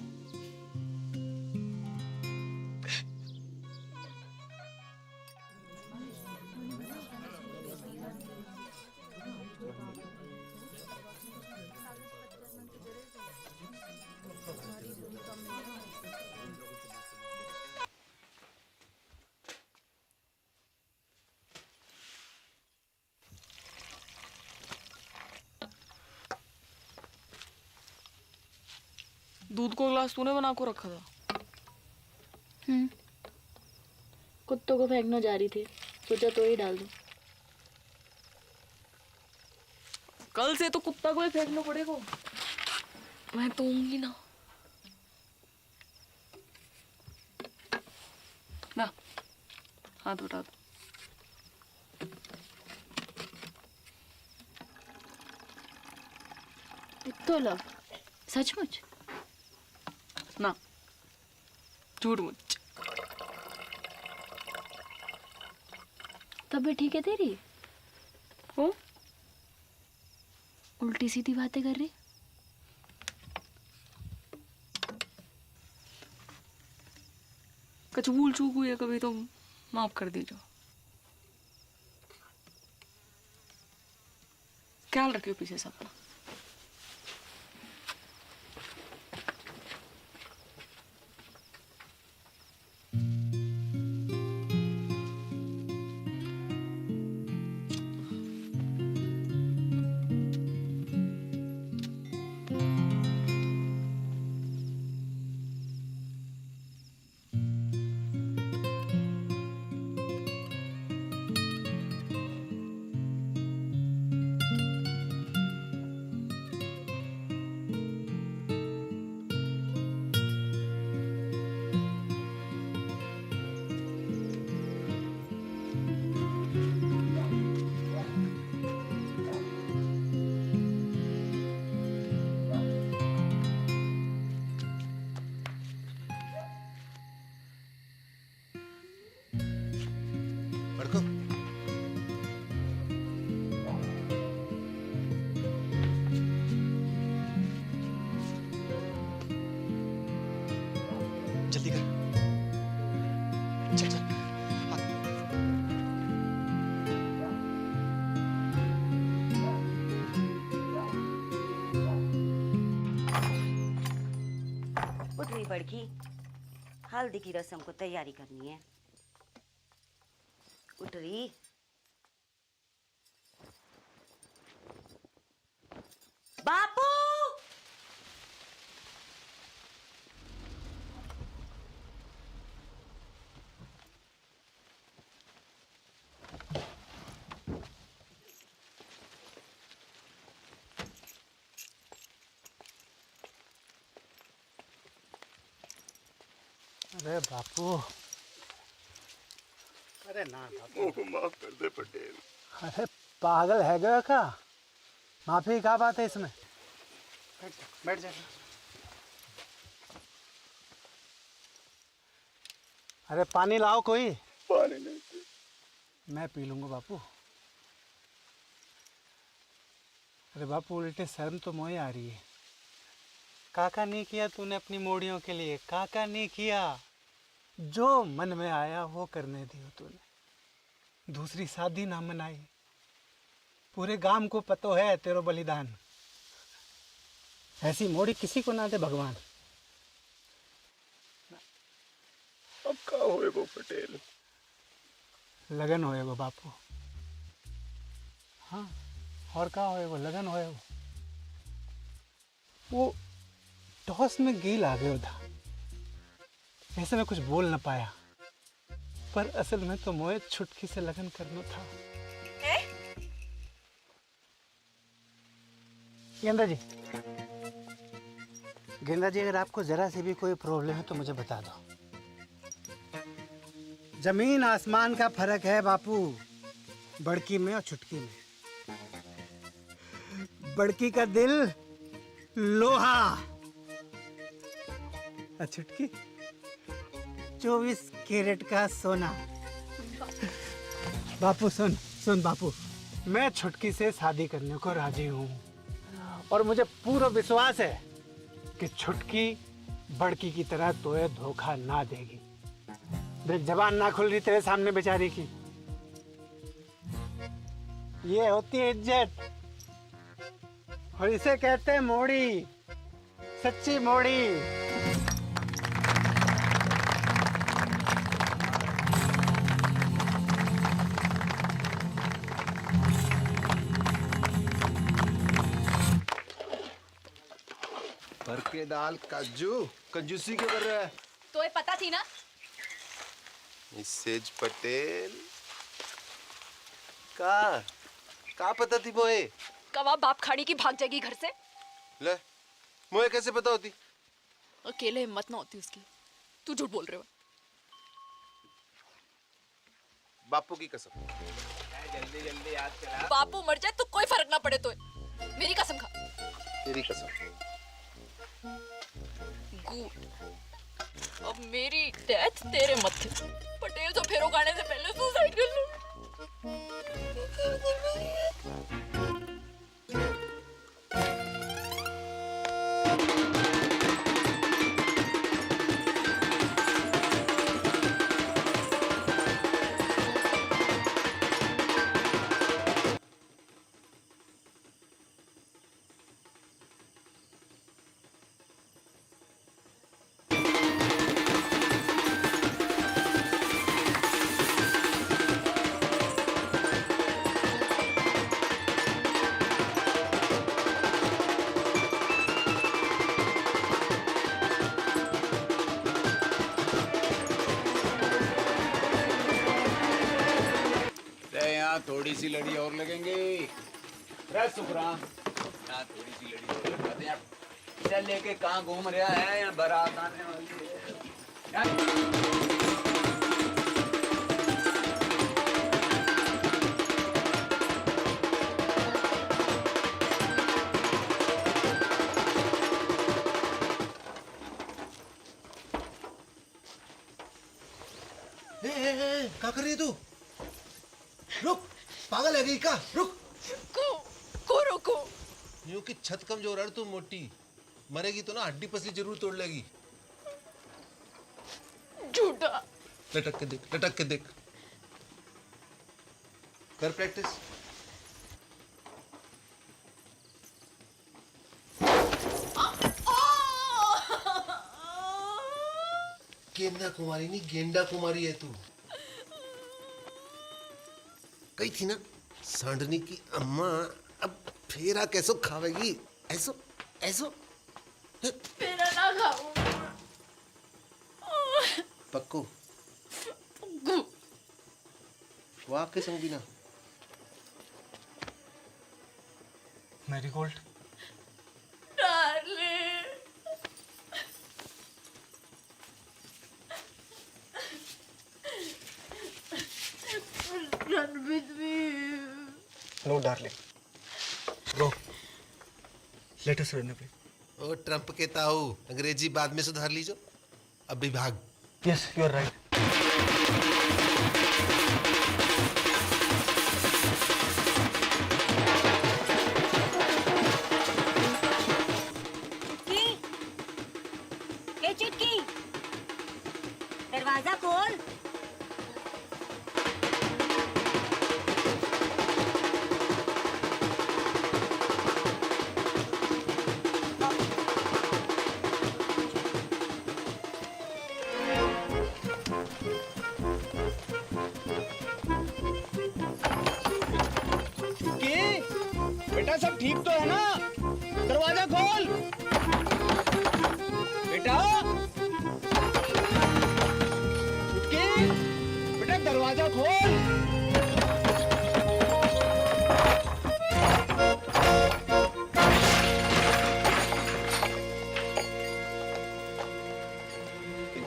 Speaker 7: दूध को गिलास तूने बना को रखा था।
Speaker 10: कुत्तों को फेंकना जा रही थी, सोचा तो ही डाल दूं।
Speaker 7: कल से तो कुत्ता को ही फेंकना पड़ेगा। मैं तो होंगी ना। ना हाथ उठा दो।
Speaker 10: तो लव सचमुच
Speaker 7: ना झूठ मुझ।
Speaker 10: तब भी ठीक है तेरी।
Speaker 7: हो
Speaker 10: उल्टी सीधी बातें कर रही।
Speaker 7: कुछ भूल चूक हुई है कभी तो माफ कर दीजिए। ख्याल रखियो पीछे से अपना।
Speaker 13: बड़की, हल्दी की रस्म को तैयारी करनी है। उठ रही। बापू,
Speaker 11: अरे बापू, अरे ना बापू,
Speaker 3: माफ कर दे पटेल।
Speaker 11: अरे पागल है गया का? माफी क्या बात है इसमें? बैठ जा। अरे पानी लाओ कोई।
Speaker 3: पानी नहीं।
Speaker 11: मैं पी लूंगा बापू। अरे बापू उल्टे शर्म तो मोए आ रही है। काका नहीं किया तूने अपनी मोड़ियों के लिए, काका नहीं किया। जो मन में आया वो करने दियो तूने। दूसरी शादी ना मनाई। पूरे गांव को पतो है तेरो बलिदान। ऐसी मोड़ी किसी को ना दे भगवान।
Speaker 3: अब का होए वो पटेल?
Speaker 11: लगन होए वो बापू। हाँ, और का होए वो लगन होए वो टॉस में गेल आ गया था। ऐसे में कुछ बोल ना पाया, पर असल में तो मोए छुटकी से लगन करना था। गेंदा जी, गेंदा जी, अगर आपको जरा से भी कोई प्रॉब्लम है तो मुझे बता दो। जमीन आसमान का फर्क है बापू, बड़की में और छुटकी में। बड़की का दिल लोहा और छुटकी 24 कैरेट का सोना। बापू सुन सुन बापू, मैं छुटकी से शादी करने को राजी हूँ और मुझे पूरा विश्वास है कि छुटकी बड़की की तरह तोए धोखा ना देगी। देख जबान ना खुल रही तेरे सामने बेचारी की। ये होती है इज्जत और इसे कहते हैं मोड़ी, सच्ची मोड़ी।
Speaker 8: भर के दाल काजू कंजूसी क्यों कर रहा है?
Speaker 10: तो ये पता थी ना?
Speaker 8: मिसेज पटेल का पता थी मोए?
Speaker 10: कबाब बाप खाड़ी की भाग जाएगी घर से।
Speaker 8: ले मोए कैसे पता होती?
Speaker 10: अकेले हिम्मत ना होती उसकी। तू झूठ बोल रहे हो।
Speaker 8: बापू की कसम।
Speaker 9: जल्दी जल्दी याद करा।
Speaker 10: बापू मर जाए तो कोई फर्क ना पड़े तो। मेरी कसम खा।
Speaker 8: तेरी कसम।
Speaker 10: गुड। अब मेरी डेथ तेरे मत्थे। पटेल तो फेरो गाने से पहले सुसाइड कर लूं।
Speaker 2: थोड़ी सी लड़ी और लगेंगे। सुखराम, यहाँ थोड़ी सी लड़ी और लगाते हैं। चल लेके कहाँ घूम रहा है? यहाँ बारात आने वाली है।
Speaker 8: क्या कर रही है तू? रुक, पागल है गई का? रुक।
Speaker 10: को रोको।
Speaker 8: यूं कि छत कमजोर है, तू मोटी मरेगी तो ना हड्डी पसली जरूर तोड़ लेगी।
Speaker 10: झूठा।
Speaker 8: लटक के देख, लटक के देख। कर प्रैक्टिस। गेंदा कुमारी नहीं, गेंडा कुमारी है तू। कही थी ना सांडनी की अम्मा, अब फेरा कैसो खावेगी? ऐसो ऐसो
Speaker 7: मेरा ना खाओ।
Speaker 8: पक्को
Speaker 7: पक्कू।
Speaker 8: वाह के संगीना।
Speaker 6: Marigold.
Speaker 7: Darling. Run with me.
Speaker 6: No darling, रो, लेट अस रन अवे।
Speaker 8: ओ ट्रम्प के ताऊ, अंग्रेजी बाद में सुधार लीजो, अभी भाग।
Speaker 6: Yes, you are right.
Speaker 13: ए चुटकी, दरवाजा खोल।
Speaker 11: बेटा सब ठीक तो है ना? दरवाजा खोल बेटा। चुटकी, बेटा दरवाजा खोल।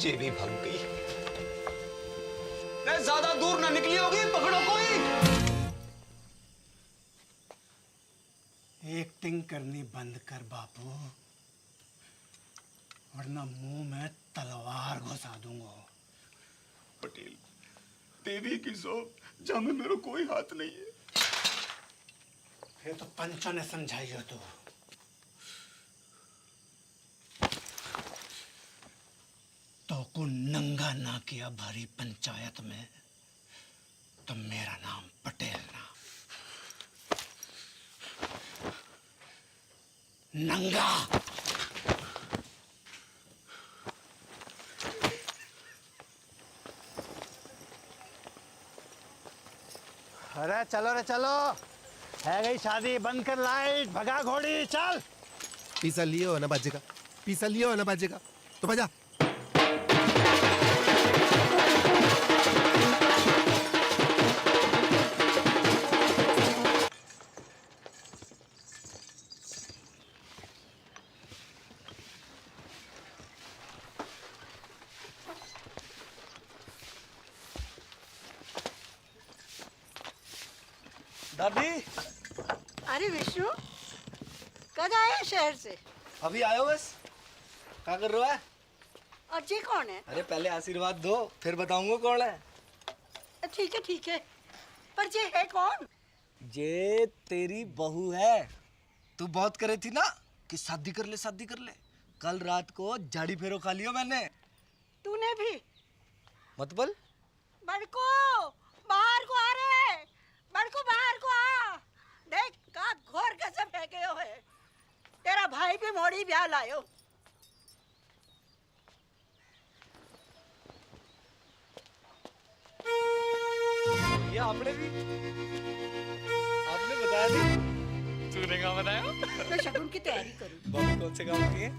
Speaker 2: जेबी भाग गई। ज्यादा दूर ना निकली होगी, पकड़ो कोई।
Speaker 11: एक्टिंग करनी बंद कर बापू, वरना मुंह में तलवार घुसा दूंगा।
Speaker 2: पटेल, देवी की सौ जहाँ में मेरा कोई हाथ नहीं है।
Speaker 11: ये तो पंचा ने समझाई हो तो को नंगा ना किया भारी पंचायत में तो मेरा नाम पटेल ना, नंगा। अरे चलो रे चलो, है गई शादी, बंद कर लाइट, भगा घोड़ी, चल।
Speaker 8: पीसा लियो ना बाजेगा, पीसा लियो ना बाजेगा, तो बजा।
Speaker 6: दादी,
Speaker 7: अरे विष्णु, कब आए शहर से?
Speaker 6: अभी आयो बस। क्या कर रहा है?
Speaker 7: और ये कौन है?
Speaker 6: अरे पहले आशीर्वाद दो, फिर बताऊंगा कौन है।
Speaker 7: ठीक है, पर ये है कौन?
Speaker 6: ये तेरी बहू है। तू बहुत करे थी ना कि शादी कर ले, शादी कर ले। कल रात को झाड़ी फेरो खा लियो मैंने।
Speaker 7: तूने भी?
Speaker 6: मत बोल।
Speaker 7: बड़को, बाहर को आ रे, बड़को बाहर को आ। देख का घोर कसम फेंके हो है। तेरा भाई भी मोड़ी ब्याह लायो।
Speaker 6: ये आपने बताया नहीं? तूने कहाँ बताया?
Speaker 7: मैं शगुन की तैयारी करूँ।
Speaker 6: बॉबी कौन से गांव की है?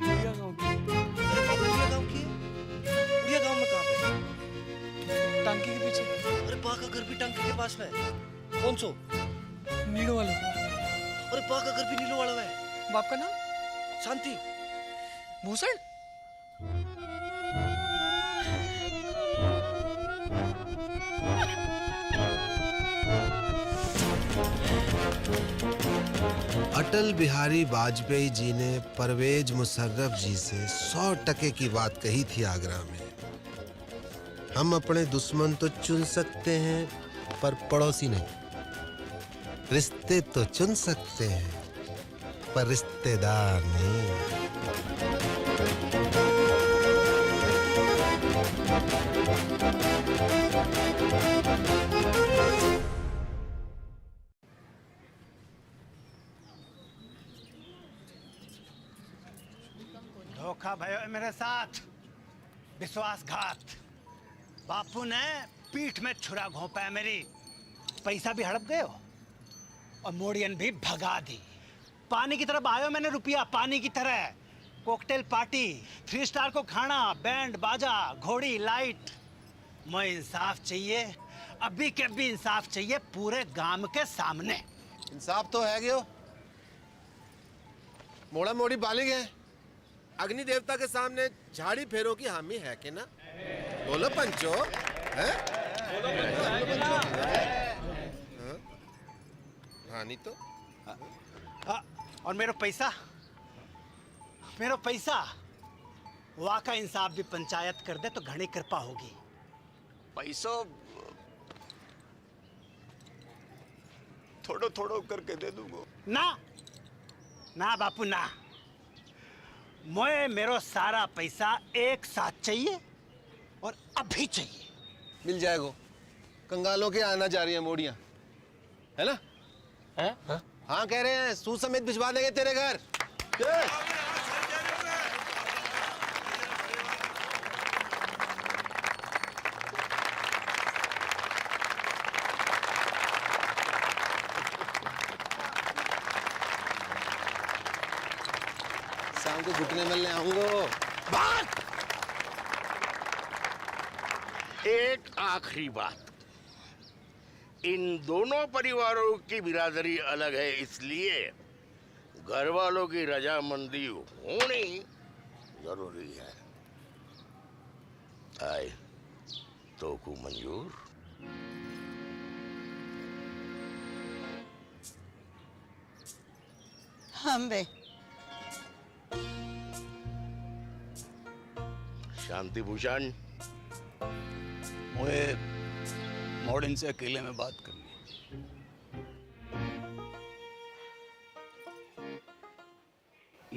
Speaker 6: उड़िया गांव की। अरे बॉबी उड़िया गांव की है? उड़िया गांव में कहाँ पे? टांकी के पीछे। अरे बा का घर भी टांकी के पास में है। कौन सो? नीलो वाला। अरे बा का घर भी नीलो वाला है। बाप का नाम? शांति। भूषण?
Speaker 8: अटल बिहारी वाजपेयी जी ने परवेज मुशर्रफ जी से 100% की बात कही थी आगरा में। हम अपने दुश्मन तो चुन सकते हैं पर पड़ोसी नहीं। रिश्ते तो चुन सकते हैं पर रिश्तेदार नहीं।
Speaker 11: धोखा भयो मेरे साथ। विश्वासघात। बापू ने पीठ में छुरा घोंपा है मेरी। पैसा भी हड़प गए हो और मोड़ियन भी भगा दी। पानी की तरफ आयो मैंने रुपया, पानी की तरह। कॉकटेल पार्टी, 3 स्टार को खाना, बैंड बाजा, घोड़ी लाइट। मुझे इंसाफ चाहिए, अभी के अभी इंसाफ चाहिए पूरे गांव के सामने।
Speaker 8: इंसाफ तो है गयो। मोड़ा मोड़ी बालिग है, अग्नि देवता के सामने झाड़ी फेरों की हामी है कि ना? बोलो पंचो, हैं? हाँ नहीं तो।
Speaker 11: और मेरा पैसा, वहाँ का इंसाफ भी पंचायत कर दे तो घनी कृपा होगी।
Speaker 2: पैसा थोड़ो थोड़ो करके दे दूंगा।
Speaker 11: ना बापू ना, मुझे मेरो सारा पैसा एक साथ चाहिए और अभी चाहिए।
Speaker 8: मिल जाएगा। कंगालों के आना जा रही है मोड़ियां, है ना? हाँ कह रहे हैं, सूद समेत भिजवा देंगे तेरे घर। शाम को घुटने मिलने आऊंगा।
Speaker 3: बात एक आखिरी बात, इन दोनों परिवारों की बिरादरी अलग है, इसलिए घर वालों की रजामंदी होनी जरूरी है। आए तो को मंजूर?
Speaker 7: हम बे
Speaker 3: शांति भूषण,
Speaker 2: मुझे मॉडर्न से अकेले में बात करनी है।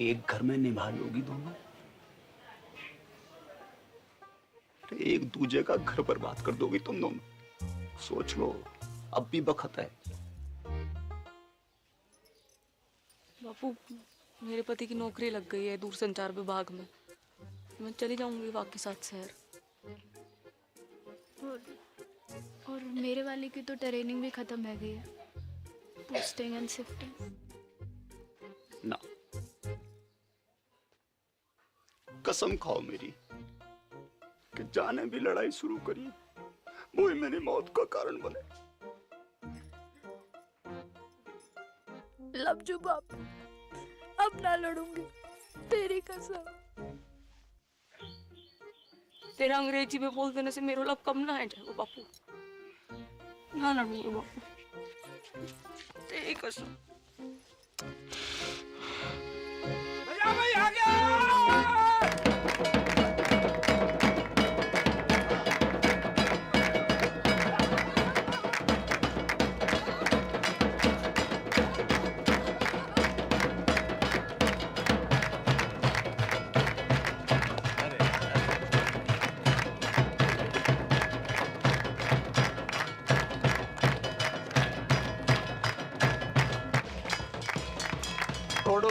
Speaker 2: एक घर में निभा लोगी दोनों? एक दूजे का घर बर्बाद कर दोगी तुम दोनों? सोच लो, अब भी वक्त है।
Speaker 1: बापू, मेरे पति की नौकरी लग गई है दूरसंचार विभाग में। मैं चली जाऊंगी वापस साथ शहर।
Speaker 10: और मेरे वाले की तो ट्रेनिंग भी खत्म है गई है, पोस्टिंग एंड शिफ्टिंग।
Speaker 2: ना, कसम खाओ मेरी कि जाने भी लड़ाई शुरू करी वो ही मेरी मौत का कारण बने।
Speaker 10: लव यू बापू, अब ना लड़ूंगी, तेरी कसम।
Speaker 1: तेरा अंग्रेजी में बोल देने से मेरा लव कम ना है जाएगा बापू। ना लड़ूंगी बापू, तेरी कसम।
Speaker 11: भाई आ गया।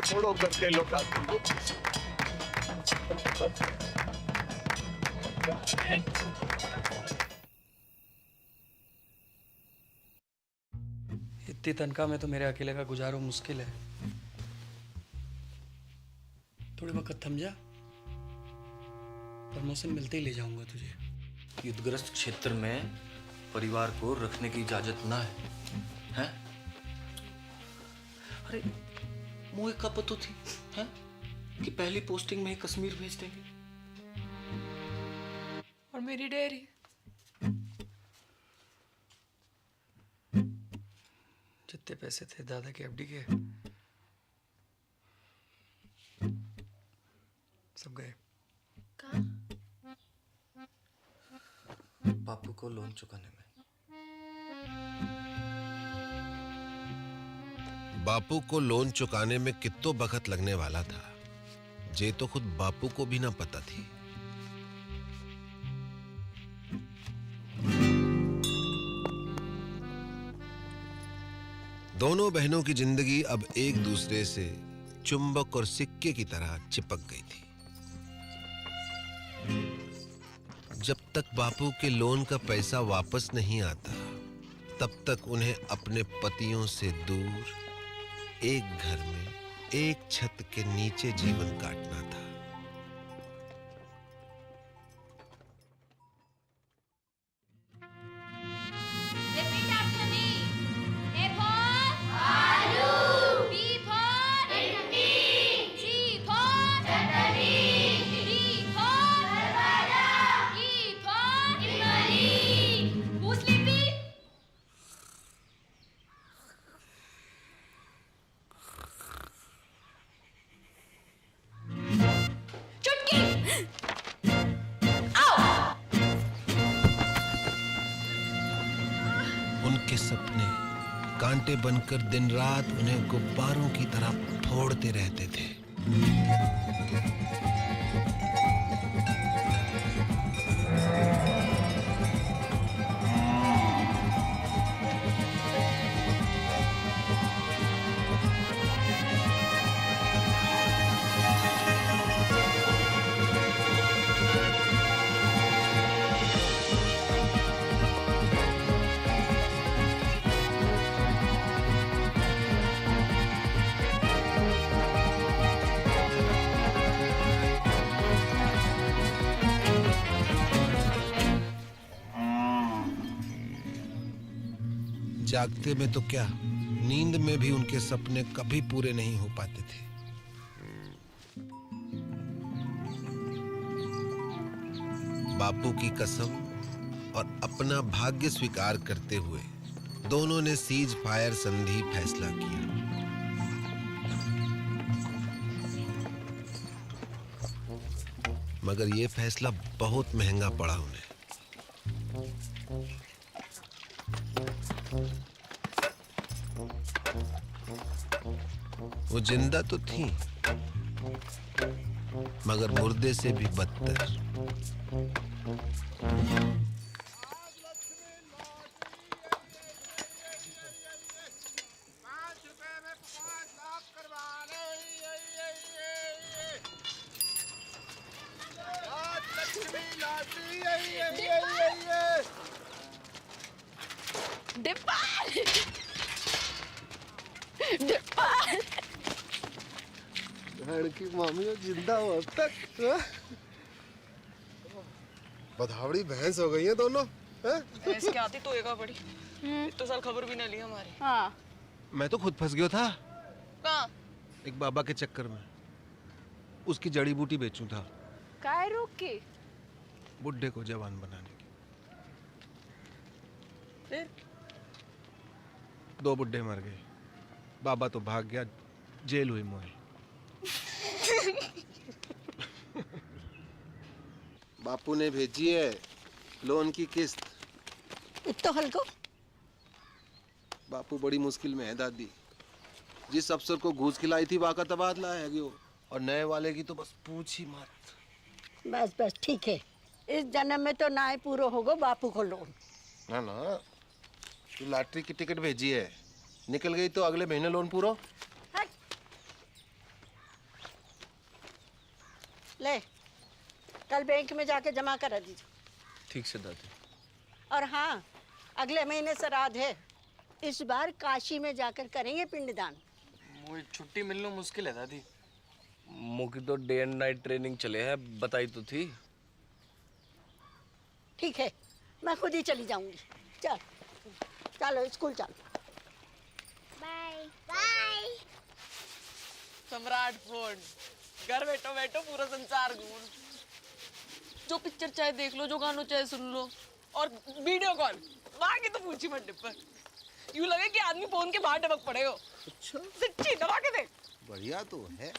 Speaker 2: थोड़ो करके लौटा दूंगा।
Speaker 4: इतनी तनख्वाह में तो मेरे अकेले का गुजारो मुश्किल है। थोड़े वक्त थम जा, प्रमोशन मिलते ही ले जाऊंगा तुझे।
Speaker 6: युद्धग्रस्त क्षेत्र में परिवार को रखने की इजाजत ना है, हैं? अरे मोए का पतो थी, हैं? कि पहली पोस्टिंग में ही कश्मीर भेज देंगे।
Speaker 1: और मेरी डेयरी,
Speaker 4: जितने पैसे थे दादा के एफडी के, सब गए।
Speaker 6: बापू को लोन चुकाने में।
Speaker 8: बापू को लोन चुकाने में कितो बखत लगने वाला था, जे तो खुद बापू को भी ना पता थी। दोनों बहनों की जिंदगी अब एक दूसरे से चुंबक और सिक्के की तरह चिपक गई थी। जब तक बापू के लोन का पैसा वापस नहीं आता तब तक उन्हें अपने पतियों से दूर एक घर में एक छत के नीचे जीवन काटना था। उनके सपने कांटे बनकर दिन रात उन्हें गुब्बारों की तरह फोड़ते रहते थे। जागते में तो क्या, नींद में भी उनके सपने कभी पूरे नहीं हो पाते थे। बापू की कसम और अपना भाग्य स्वीकार करते हुए दोनों ने सीज फायर संधि फैसला किया। मगर यह फैसला बहुत महंगा पड़ा उन्हें। वो जिंदा तो थी मगर मुर्दे से भी बदतर।
Speaker 6: की मामी जिंदा हो अब तक। बधावड़ी भैंस हो गई है दोनों।
Speaker 1: भैंस क्या आती तो एगा बड़ी। तो साल खबर भी ना ली हमारी।
Speaker 10: हाँ।
Speaker 6: मैं तो खुद फंस गया था।
Speaker 1: कहाँ?
Speaker 6: एक बाबा के चक्कर में। उसकी जड़ी बूटी बेचूं था।
Speaker 10: काय रोक के?
Speaker 6: बुड्ढे को जवान बनाने की।
Speaker 1: फिर?
Speaker 6: 2 बुड्ढे मर गए। बाबा तो भाग गया, जेल हुई मोही।
Speaker 8: बापू ने भेजी है लोन की किस्त।
Speaker 7: इतना हल्को?
Speaker 8: बापू बड़ी मुश्किल में है दादी। जिस अफसर को घूस खिलाई थी वाका तबादला है गयो, और नए वाले की तो बस पूछ ही मत।
Speaker 7: बस बस ठीक है, इस जन्म में तो ना ही पूरा होगा बापू को लोन।
Speaker 8: ना ना, तू लॉटरी की टिकट भेजी है, निकल गई तो अगले महीने लोन पूरा।
Speaker 7: ले, कल बैंक में जाके जमा करा दीजिए।
Speaker 6: ठीक से दादी।
Speaker 7: और हाँ, अगले महीने श्राद्ध है, इस बार काशी में जाकर करेंगे पिंडदान।
Speaker 4: मुझे छुट्टी मिलना मुश्किल है दादी।
Speaker 6: मुझे तो डे एंड नाइट ट्रेनिंग चले है, बताई तो थी।
Speaker 7: ठीक है, मैं खुद ही चली जाऊंगी। चल चलो स्कूल चलो।
Speaker 1: Bye bye. सम्राट फोन, घर बैठो बैठो पूरा संसार घूम। जो पिक्चर चाहे देख लो, जो गानों चाहे सुन लो, और वीडियो कॉल बाकी तो पूछी मत डिब्बा। यूं लगे कि आदमी फोन के बाहर टपक पड़े हो।
Speaker 8: अच्छा,
Speaker 1: सच्ची दबा के देख।
Speaker 8: बढ़िया तो है।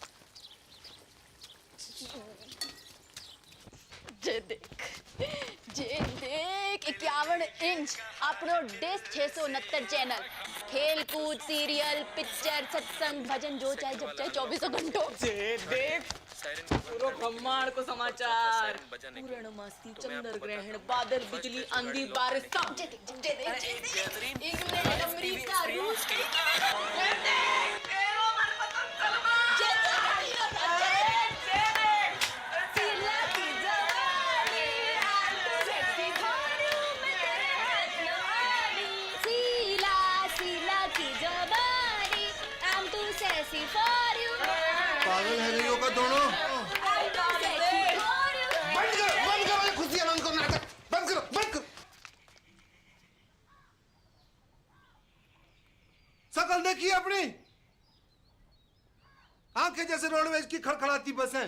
Speaker 10: जे देख 51 इंच अपनो डिश 669 चैनल, खेल कूद, सीरियल, पिक्चर, सत्संग, भजन, जो चाहे जब चाहे 24 घंटों।
Speaker 1: जे देख पूरो ब्रह्मांड को समाचार, पूर्णमासी, चंद्र ग्रहण, बादल, बिजली, आंधी, बारिश, सब जे देख। इंग्लैंड, अमेरिका, रूस,
Speaker 10: sexy for you.
Speaker 8: पागल है गई होगा दोनों।
Speaker 10: I'm too sexy for you.
Speaker 8: बंद करो ये खुशियाँ बंद करो नाटक, बंद करो, बंद करो। शकल देखिए अपनी, आंखें जैसे रोडवेज की खड़खड़ाती बसें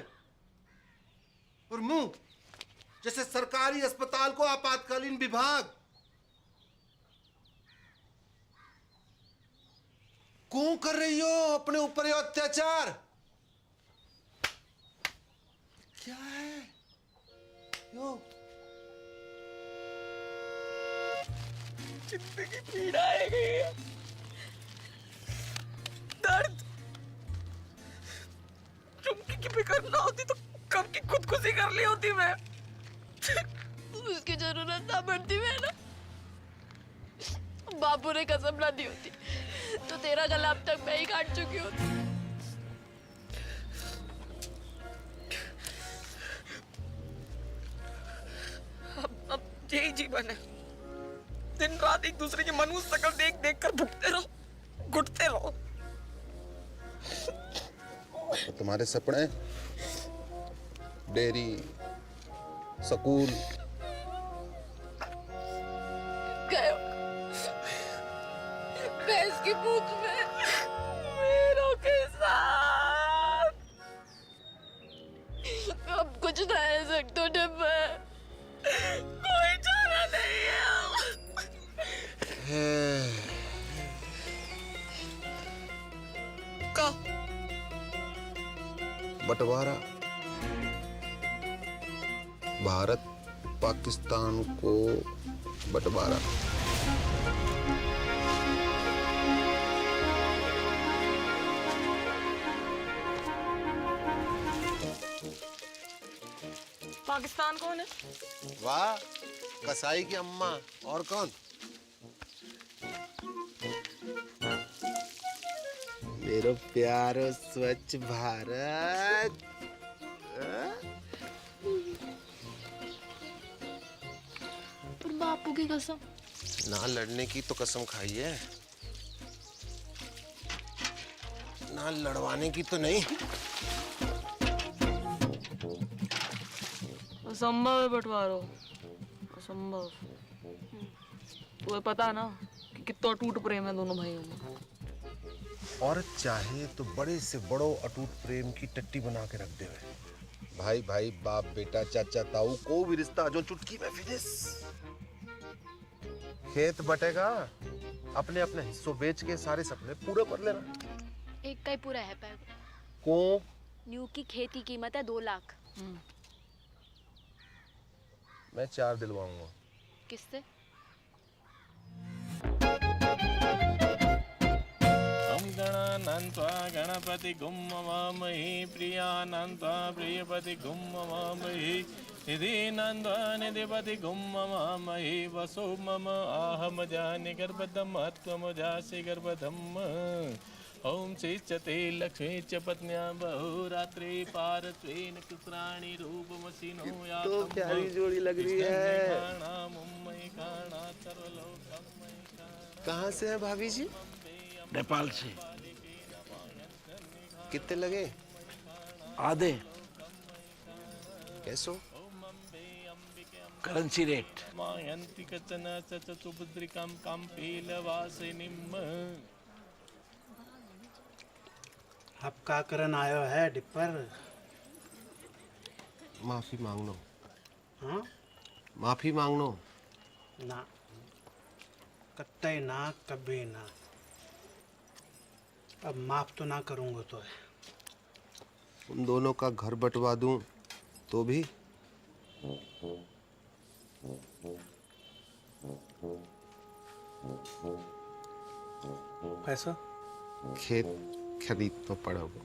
Speaker 8: और मुंह जैसे सरकारी अस्पताल को आपातकालीन विभाग। क्यों कर रही हो अपने ऊपर ये अत्याचार? क्या है यो?
Speaker 7: जिंदगी पीड़ा है गई है, दर्द। चुमकी की फिक्र ना होती तो कब की खुदकुशी कर ली होती मैं।
Speaker 10: उसकी जरूरत ना पड़ती मैं ना, बापू ने कसम ना दी होती तो तेरा गला अब तक मैं ही काट चुकी होती।
Speaker 7: अब यही जीवन है, दिन रात एक दूसरे की मनुष्य शक्ल देख देख कर भुगते रहो, घुटते रहो।
Speaker 8: तो तुम्हारे सपने, डेयरी, स्कूल,
Speaker 10: भैंस की पूंछ में मेरों के साथ अब कुछ ना है सकते डब्बा, कोई चारा नहीं है।
Speaker 7: का
Speaker 8: बंटवारा, भारत पाकिस्तान को बंटवारा।
Speaker 7: पाकिस्तान कौन है?
Speaker 8: वाह, कसाई की अम्मा, और कौन? मेरा प्यारो स्वच्छ भारत।
Speaker 10: पर बापू की कसम,
Speaker 8: ना लड़ने की तो कसम खाई है, ना लड़वाने की तो नहीं।
Speaker 7: असंभव है बंटवारो, असंभव। तुम्हें पता है ना कि कितना अटूट प्रेम है दोनों भाइयों में।
Speaker 8: औरत चाहे तो बड़े से बड़ो अटूट प्रेम की टट्टी बना के रख दे। भाई भाई, बाप बेटा, चाचा ताऊ, को भी रिश्ता जो चुटकी में फिनिश। खेत बटेगा, अपने अपने हिस्सों बेच के सारे सपने पूरे कर लेना।
Speaker 10: एक का ही पूरा है पैग।
Speaker 8: को
Speaker 10: न्यू की खेत की कीमत है 2 लाख।
Speaker 8: मैं 4 दिलवाऊंगा।
Speaker 10: किससे?
Speaker 12: गणानन्त्वा गणपति गुम ममामहि प्रियानन्त्वा प्रियपति गुम ममामहि निधिनन्त्वा निधिपति गुम ममामहि वसो मम आहम जानि गर्भदम त्वमजासि गर्भदम। ओम श्रीचते लक्ष्मी च पत्न्या बहुरात्रि पारत्वेन कुत्राणि रूपमसिनो या
Speaker 8: तो प्यारी जोड़ी लग रही है। कहाँ से है भाभी जी?
Speaker 9: नेपाल से।
Speaker 8: कितने लगे?
Speaker 9: आधे
Speaker 8: कैसो?
Speaker 9: Currency rate.
Speaker 12: मायन्ति कचन सच सुभद्रिकां काम्पीलवासिनीं।
Speaker 11: अब का करन आयो है डिपर?
Speaker 8: माफी मांगनो।
Speaker 11: हाँ?
Speaker 8: माफी मांगनो।
Speaker 11: ना, कत्ते ना, कभी ना। अब माफ तो ना करूंगा तो है।
Speaker 8: उन दोनों का घर बंटवा दूं तो भी?
Speaker 11: पैसा?
Speaker 8: खेत खरीद तो पड़ोगे।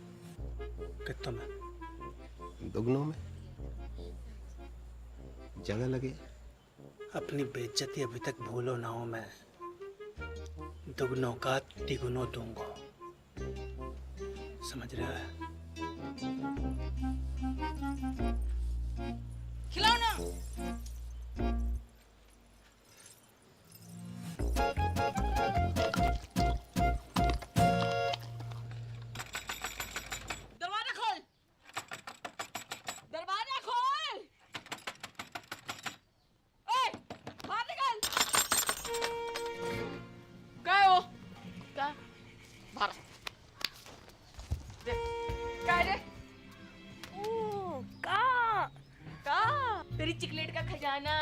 Speaker 11: कितना में?
Speaker 8: दुगनों में जगह लगे।
Speaker 11: अपनी बेइज्जती अभी तक भूलो ना हो। मैं दुगनों का तिगुनों दूंगा, समझ रहे हो?
Speaker 7: खिलाओ ना।
Speaker 10: चिकलेट का खजाना।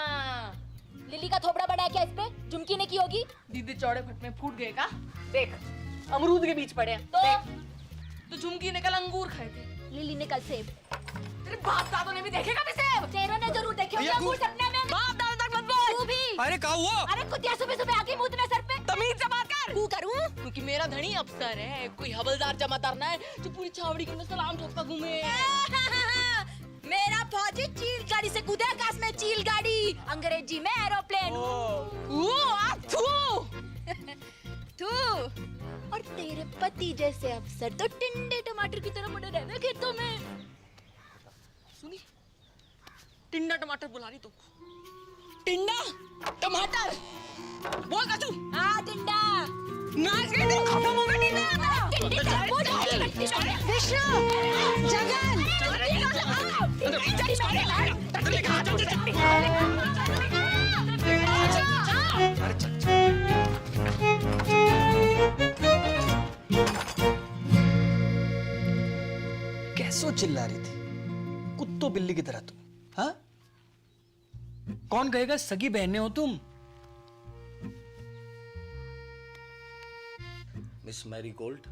Speaker 10: लिली का थोबड़ा बड़ा है क्या इस पे? झुमकी ने की होगी।
Speaker 7: दीदी चौड़े फट में फूट गए का? देख अमरूद के बीच पड़े हैं। तो झुमकी ने कल अंगूर खाए थे,
Speaker 10: लिली ने कल सेब।
Speaker 7: तेरे बाप दादों ने भी देखे कभी सेब?
Speaker 10: चेहरों ने जरूर देखे होंगे अंगूर सपने में।
Speaker 7: बाप दादा तक मत बोल।
Speaker 10: तू भी।
Speaker 4: अरे क्या हुआ?
Speaker 10: अरे कुतिया सुबह सुबह आके मुंह सर पे।
Speaker 7: तमीज से बात कर।
Speaker 10: तू करूं?
Speaker 7: क्योंकि मेरा धनी अफसर है, कोई हवलदार जमादार ना है जो पूरी छावड़ी के अंदर सलाम ठोकता घूमे।
Speaker 10: मेरा फौजी चील गाड़ी से कूदे आकाश में, चील गाड़ी, अंग्रेजी में एरोप्लेन। तू और तेरे पति जैसे अफसर तो टिंडे टमाटर की तरह पड़े रहने खेतों में।
Speaker 7: सुनी, टिंडा टमाटर बुला रही तुमको। टिंडा टमाटर बोल कचू।
Speaker 10: हाँ टिंडा।
Speaker 7: नाच गई तो खत्म हो गई टिंडा।
Speaker 10: विष्णु, जगन,
Speaker 4: कैसो चिल्ला रही थी कुत्तों बिल्ली की तरह तुम? हाँ, कौन कहेगा सगी बहनें हो तुम?
Speaker 6: मिस मैरी गोल्ड,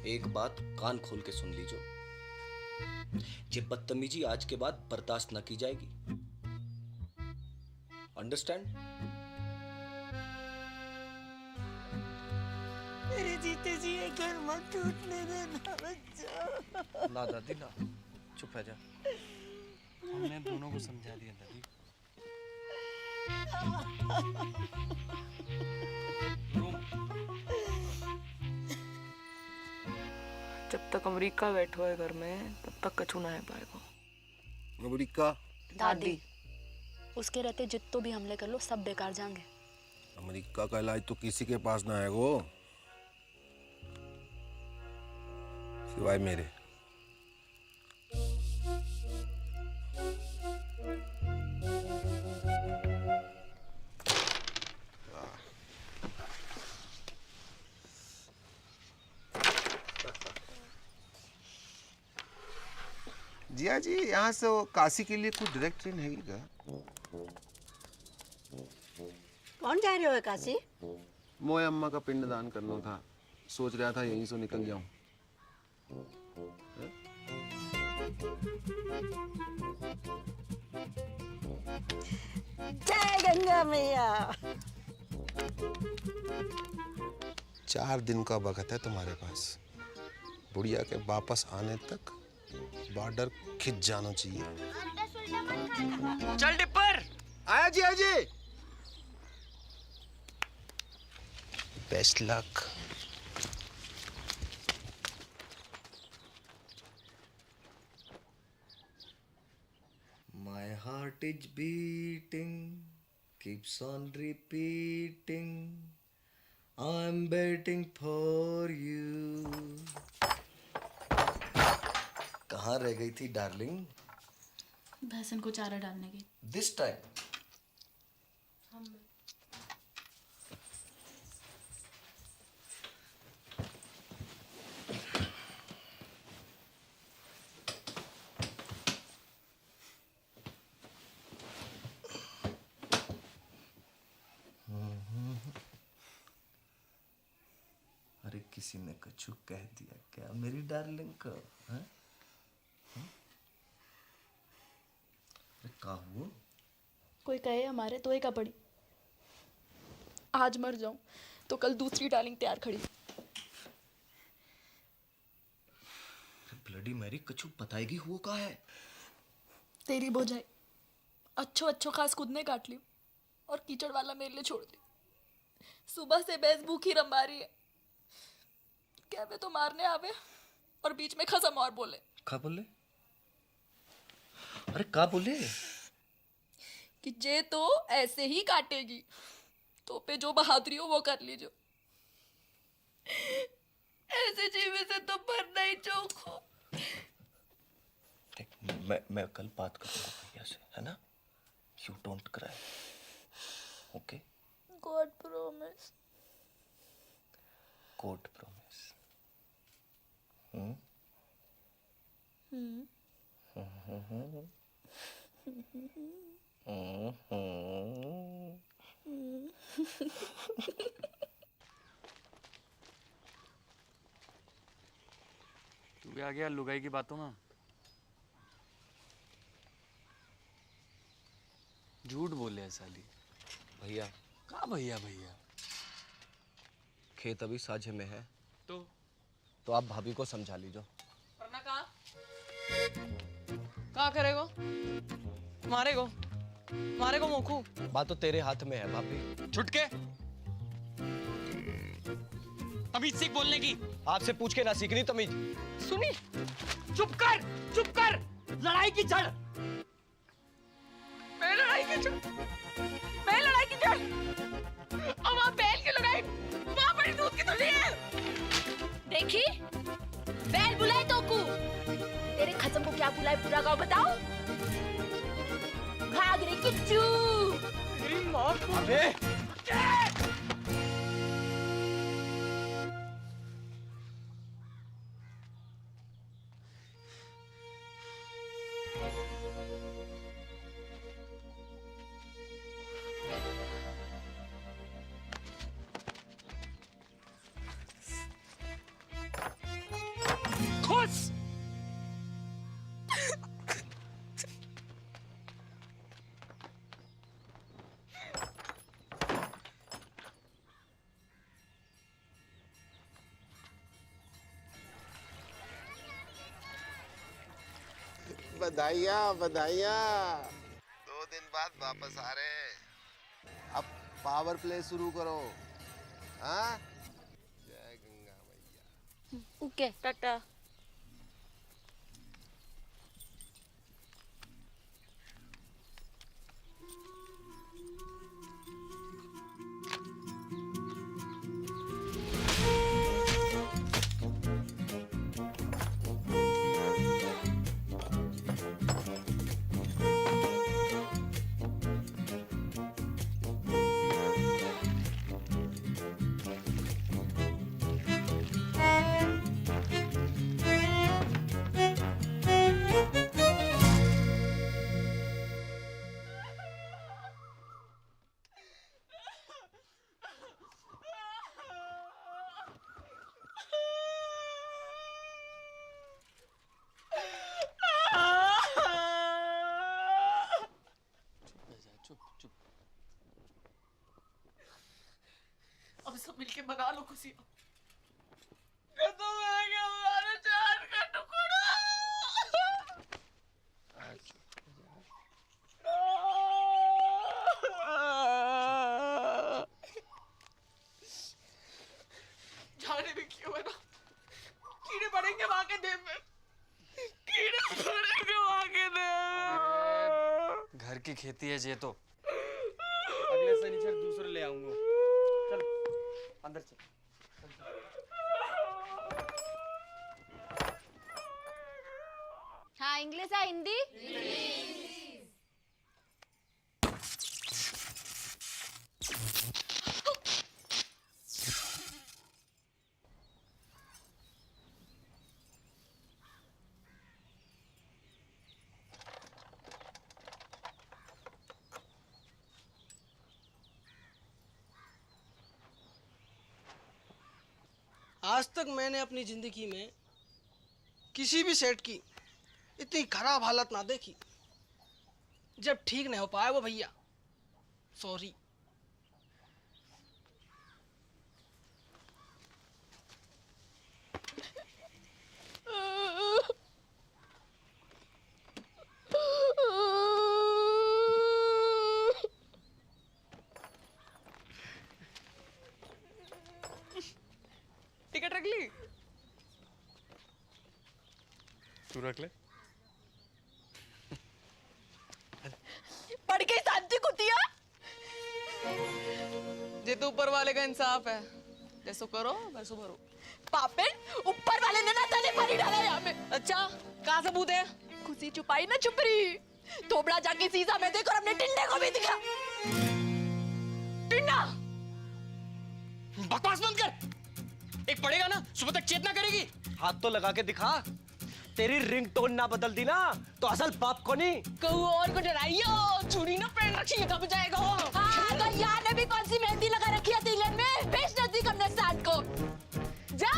Speaker 6: एक बात कान खोल के सुन लीजिए। ये बदतमीजी आज के बाद बर्दाश्त न की जाएगी। अंडरस्टैंड?
Speaker 7: मेरे जीते जी ये घर मत टूटने देना बच्चा।
Speaker 6: ना दादी ना, चुप है जा। हमने दोनों को समझा दिया दादी।
Speaker 7: जब तक अमेरिका बैठो है घर में तब तक कछु ना है पाएगा।
Speaker 8: अमेरिका?
Speaker 10: दादी, उसके रहते जितने भी हमले कर लो सब बेकार जाएंगे।
Speaker 8: अमेरिका का इलाज तो किसी के पास ना है वो, सिवाय मेरे। जिया जी, यहाँ से वो काशी के लिए कुछ डायरेक्ट ट्रेन है क्या?
Speaker 13: कौन जा रहे हो काशी?
Speaker 8: मोए अम्मा का पिंडदान करना था, सोच रहा था यहीं से निकल जाऊं।
Speaker 13: जय गंगा मैया।
Speaker 8: 4 दिन का वक्त है तुम्हारे पास। बुढ़िया के वापस आने तक बॉर्डर खिंच जाना चाहिए।
Speaker 4: चल डिपर।
Speaker 8: आया जी, आया जी। Best luck.
Speaker 6: My heart is beating, keeps on repeating. I'm waiting for you. कहाँ रह गई थी डार्लिंग?
Speaker 10: भैंसन को चारा डालने की।
Speaker 6: This time. अरे किसी ने कछु कह दिया क्या मेरी डार्लिंग को? हैं? अरे क्या हुआ?
Speaker 10: कोई कहे हमारे तो एक पड़ी। आज मर जाऊं तो कल दूसरी डार्लिंग तैयार खड़ी।
Speaker 6: ब्लडी मैरी, कछु बताएगी हुआ का है?
Speaker 10: तेरी बोझाई अच्छो अच्छो खास खुद ने काट ली और कीचड़ वाला मेरे लिए छोड़ दी। सुबह से भैंस भूखी रंबा रही है। कहवे तो मारने आवे और बीच में खसम और बोले।
Speaker 6: क्या बोले? अरे क्या बोले?
Speaker 10: कि जे तो ऐसे ही काटेगी तो पे जो बहादुरी हो वो कर लीजो। ऐसे जीवे से तो मरना ही चौखो।
Speaker 6: मैं कल बात करूंगा भैया से, है ना? You don't cry, okay?
Speaker 10: God promise.
Speaker 6: God promise.
Speaker 4: तू भी आ गया लुगाई की बातों में। झूठ बोले है साली।
Speaker 6: भैया
Speaker 4: कहाँ भैया भैया?
Speaker 6: खेत अभी साझे में है
Speaker 4: तो
Speaker 6: आप भाभी को समझा लीजिए।
Speaker 7: वरना कहाँ करेगो? मारेगो मोखू।
Speaker 6: बात तो तेरे हाथ में है भाभी।
Speaker 4: छुटके तमीज सीख बोलने की।
Speaker 6: आपसे पूछ के ना सीखनी तमीज।
Speaker 7: सुनी, चुप कर। लड़ाई की जड़। मैं लड़ाई की जड़। और वहाँ बैल की लड़ाई, वहाँ बड़ी दूध की थोड़ी है।
Speaker 10: देखी, बैल बुलाए तो को। तेरे खत्म को क्या बुलाए पूरा गाँव बताओ? भाग रे किच्चू।
Speaker 6: अबे
Speaker 4: खुश।
Speaker 8: बधाइयाँ 2 दिन बाद वापस आ रहे हैं। अब पावर प्ले शुरू करो। हाँ, जय गंगा मैया।
Speaker 10: ओके, टाटा।
Speaker 7: अब सब मिलके मना लो खुशियाँ। खत्म हो गया हमारा जान का टुकड़ा। जाने भी क्यों है ना, कीड़े पड़ेंगे वहां के देह में।
Speaker 4: घर की खेती है जे तो।
Speaker 6: अगले शनिचर दूसरे ले आऊंगा। चल अंदर चल।
Speaker 10: हाँ, इंग्लिश है हिंदी?
Speaker 11: आज तक मैंने अपनी जिंदगी में किसी भी सेट की इतनी खराब हालत ना देखी। जब ठीक नहीं हो पाया वो भैया, सॉरी।
Speaker 7: टिकट रख ली?
Speaker 12: तू रख ले।
Speaker 7: पढ़ के शांति कुतिया। ये तो ऊपर वाले का इंसाफ है। जैसो करो वैसो भरो। पापेन, ऊपर वाले ने ना तने पानी डाला यहाँ पे। अच्छा, कहाँ सबूत है? खुशी छुपाई ना छुप रही। थोबड़ा जाके शीशा में देखो और अपने टिंडे को भी दिखा। टिंडा,
Speaker 4: बकवास बंद कर। एक पड़ेगा ना, सुबह तक चेतना करेगी।
Speaker 6: हाथ तो लगा के दिखा। तेरी रिंगटोन ना बदल दी ना तो असल बाप को नहीं
Speaker 7: कहूँ और को डराइयो, चूड़ी ना पहन रखी है, कब जाएगा वो? हाँ, तो यार ने भी कौन सी मेहंदी लगा रखी है तिलक में? बेच नजदीक हमने साथ को। जा,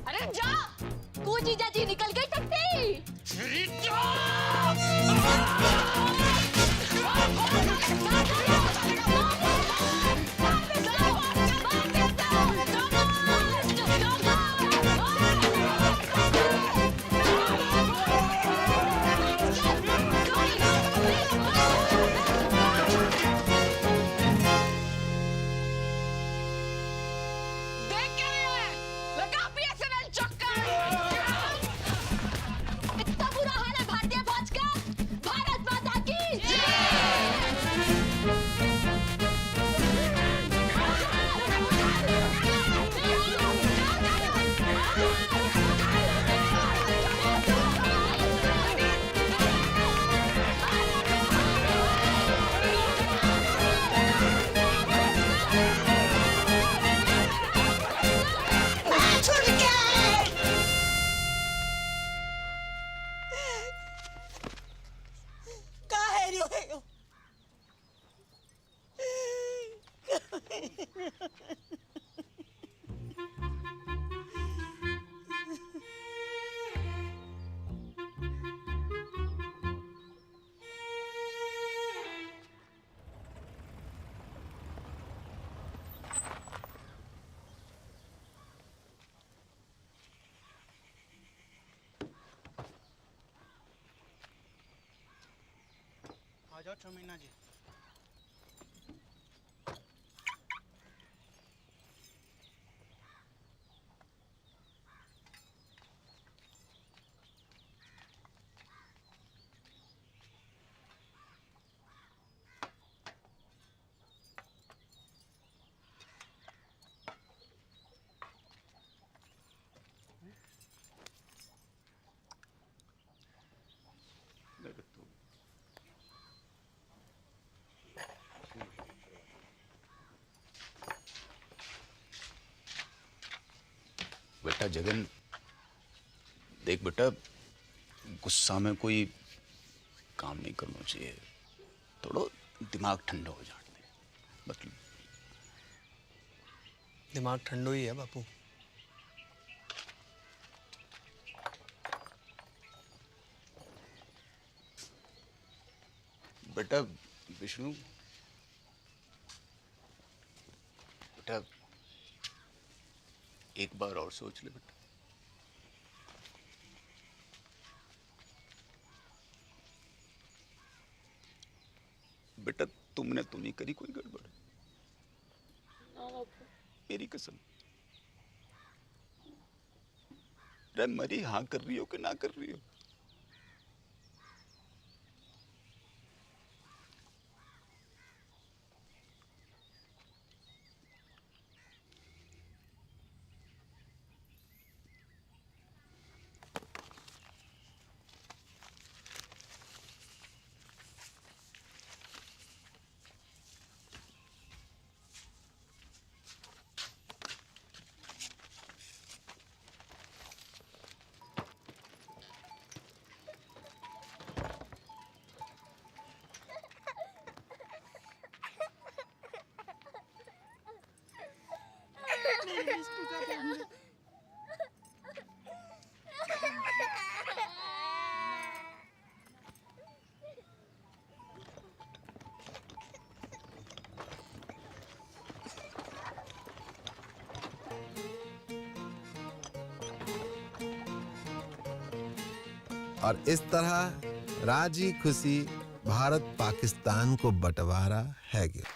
Speaker 7: अरे जा, तू जीजा जी निकल गई टट्टी। देख क्या रही है? लगा BSNL चक्कर। इतना बुरा हाल है भारतीय फौज का। भारत माता की
Speaker 11: आ जाओ चमीना जी।
Speaker 2: बेटा जगन, देख बेटा, गुस्सा में कोई काम नहीं करना चाहिए। थोड़ा दिमाग ठंडा हो जाने दे। मतलब
Speaker 6: दिमाग ठंडो ही है बापू।
Speaker 2: बेटा विष्णु, बेटा एक बार और सोच ले बेटा। बेटा तुमने तो नहीं करी कोई गड़बड़? मेरी कसम। अरे मरी हाँ कर रही हो कि ना कर रही हो?
Speaker 8: और इस तरह राजी खुशी भारत पाकिस्तान को बंटवारा है गया।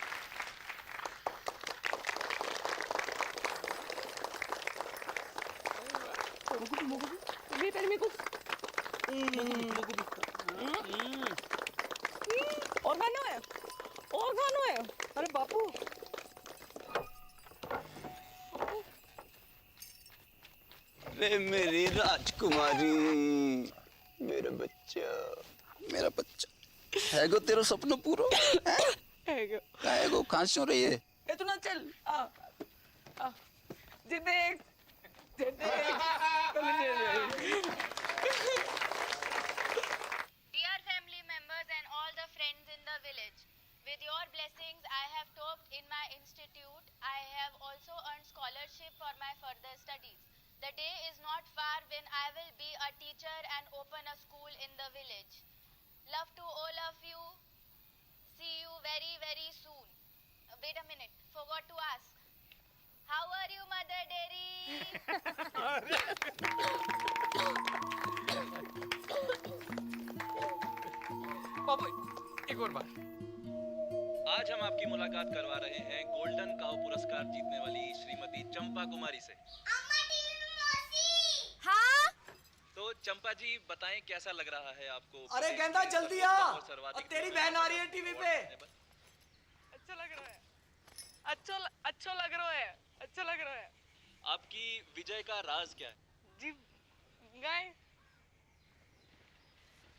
Speaker 7: और खाना है, और खाना है। अरे बापू,
Speaker 2: रे मेरी राजकुमारी, मेरा बच्चा, मेरा बच्चा है गो, तेरा सपना पूरा है गो। कहाँ से हो रही है?
Speaker 7: इतना चल आ, जे देख
Speaker 10: the village. Love to all of you. See you very, very soon. Wait a minute. Forgot to ask. How are you, Mother Dairy?
Speaker 4: बाबू एक और बार।
Speaker 14: आज हम आपकी मुलाकात करवा रहे हैं गोल्डन काउ पुरस्कार जीतने वाली श्रीमती चंपा कुमारी से।
Speaker 10: हाँ?
Speaker 14: तो चंपा जी बताएं कैसा लग रहा है आपको?
Speaker 6: अरे गेंदा जल्दी आ, और तेरी बहन आ रही है टीवी पे।
Speaker 7: अच्छा लग रहा है, अच्छा लग रहा है, अच्छा लग रहा है।
Speaker 14: आपकी विजय का राज क्या है?
Speaker 7: जी गाय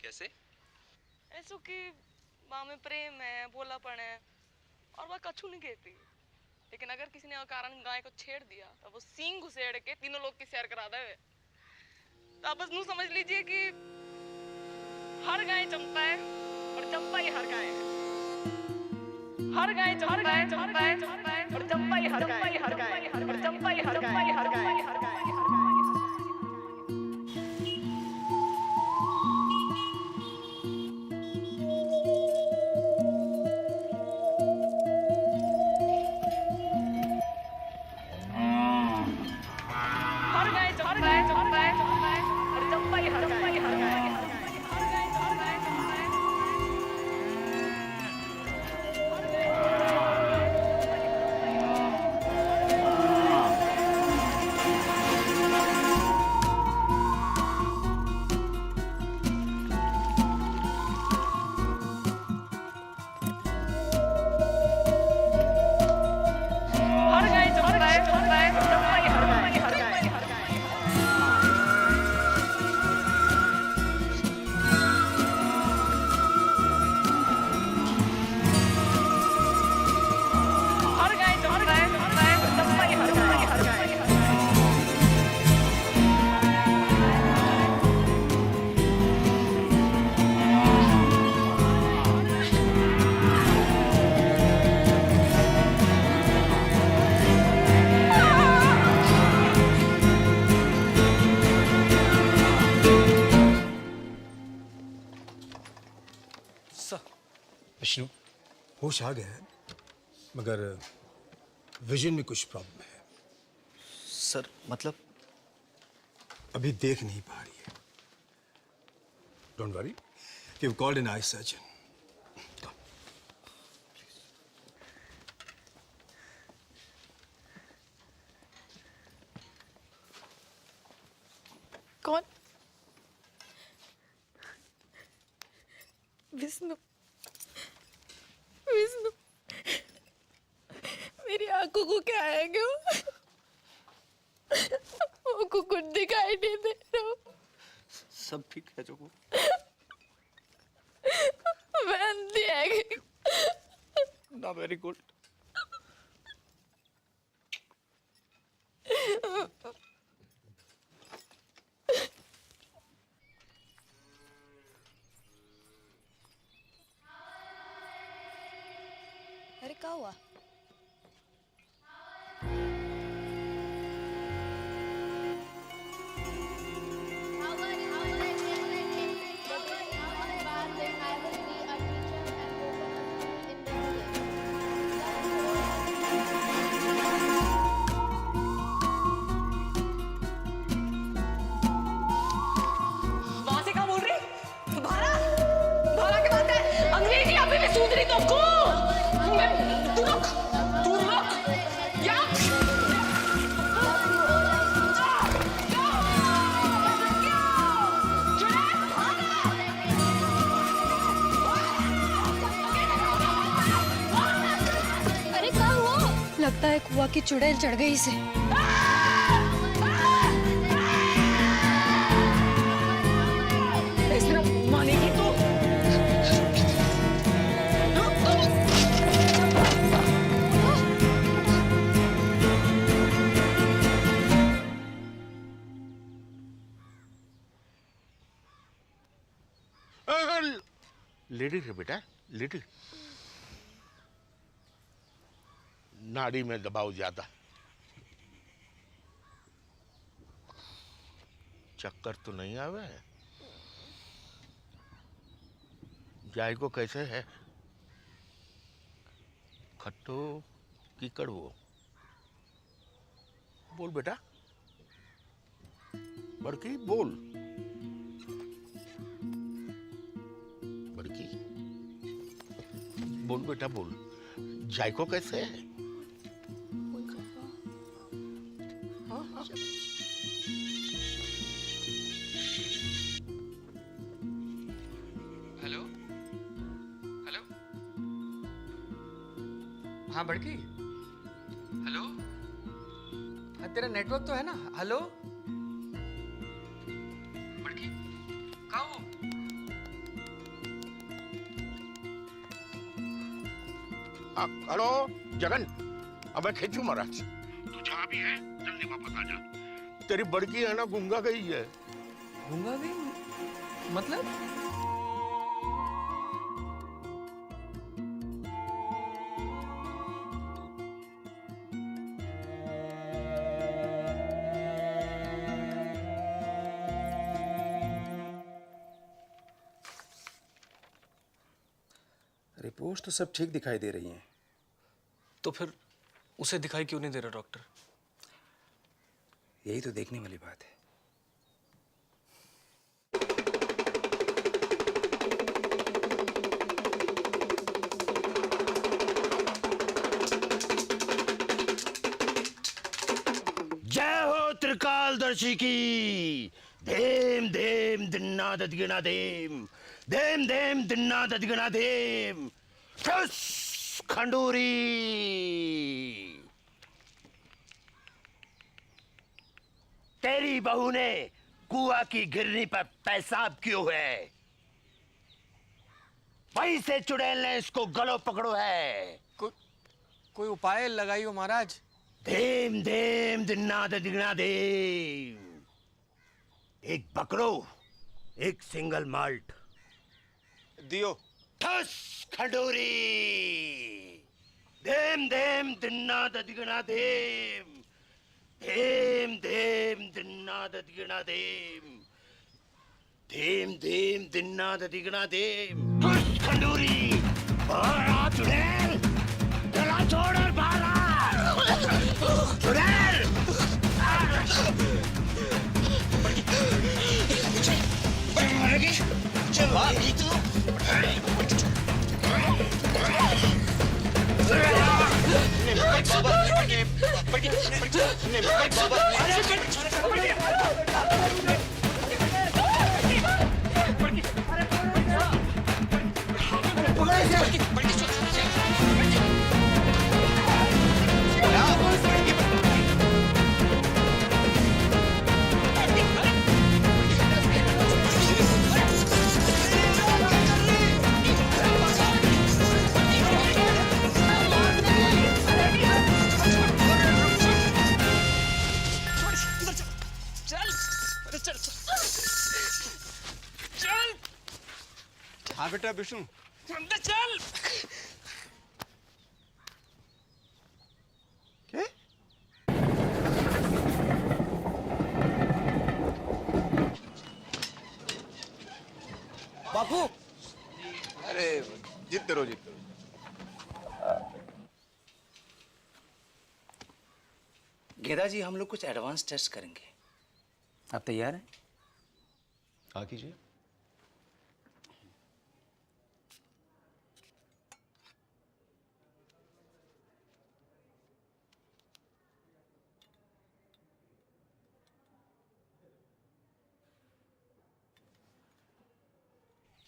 Speaker 14: कैसे?
Speaker 7: ऐसो कि माँ में प्रेम है, भोलापन है और वह कछु नहीं कहती। लेकिन अगर किसी ने अकारण गाय को छेड़ दिया तो वो सींग घुसेड़ के तीनों लोग की सैर करा देवे। तो आप बस यूं समझ लीजिए कि हर गाय चंपा है और चंपा ही हर गाय है। हर गाय चंपा है और चंपा ही हर गाय है और चंपा ही हर गाय है।
Speaker 5: विष्णु होश आ गया है, मगर विजन में कुछ प्रॉब्लम है।
Speaker 6: सर मतलब?
Speaker 5: अभी देख नहीं पा रही है। Don't worry, we have called an eye surgeon.
Speaker 10: कौन? विष्णु। विष्णु, मेरी आंखों को क्या है क्यों? वो कुछ दिखाई नहीं दे रहा।
Speaker 6: सब ठीक है जो
Speaker 10: मैं अंधी है
Speaker 6: ना। Very good.
Speaker 10: अरे क्या हुआ?
Speaker 7: वहां से क्या बोल रही? भारा की बात है। अंग्रेजी अभी भी सूझ रही तुमको?
Speaker 10: अरे क्या हुआ? लगता है कुआ की चुड़ैल चढ़ गई इसे।
Speaker 7: मानेगी तो?
Speaker 3: लेडी है बेटा, लेडी। नाड़ी में दबाव ज्यादा। चक्कर तो नहीं आवे? जायको कैसे है? खट्टो की कड़वो? बोल बेटा, बड़की बोल। बड़की बोल बेटा बोल, जायको कैसे है?
Speaker 4: हेलो हेलो, हाँ बड़की, हेलो, हाँ तेरा नेटवर्क तो है ना? हेलो बड़की, कहाँ हो?
Speaker 3: हेलो जगन, अब मैं खींचू महाराज, तू जहाँ भी है जल्दी वापस आ जा। तेरी बड़की है ना गूंगा गई है।
Speaker 4: गूंगा गई मतलब?
Speaker 6: रिपोर्ट तो सब ठीक दिखाई दे रही हैं।
Speaker 4: तो फिर उसे दिखाई क्यों नहीं दे रहा डॉक्टर?
Speaker 6: यही तो देखने वाली बात है।
Speaker 3: जय हो त्रिकालदर्शी की। धेम धेम दिन्ना ददगिना धेम, धेम धेम दिन्ना ददगिना धेम। ठुस खंडूरी। तेरी बहू ने कुआ की गिरनी पर पेशाब क्यों है? वहीं से चुड़ैल ने इसको गलो पकड़ो है।
Speaker 4: कोई उपाय लगाइयो महाराज।
Speaker 3: धेम धेम दिन्ना ददिगना धेम। एक बकरो, एक सिंगल माल्ट
Speaker 6: दियो।
Speaker 3: ठस खंडूरी। धेम धेम दिन्ना ददिगना धेम, धेम धेम दिन्ना ददिगना धेम, धेम धेम दिन्ना ददिगना धेम। ठस खंडूरी। भाला चुड़ैल, गला छोड़ और भाला। चुड़ैल।
Speaker 6: हाँ बेटा विष्णु।
Speaker 7: चल।
Speaker 6: क्या?
Speaker 2: बापू।
Speaker 8: अरे जीतते रहो जीतते रहो।
Speaker 6: गेदा जी, हम लोग कुछ एडवांस टेस्ट करेंगे। आप तैयार हैं?
Speaker 8: हाँ कीजिए।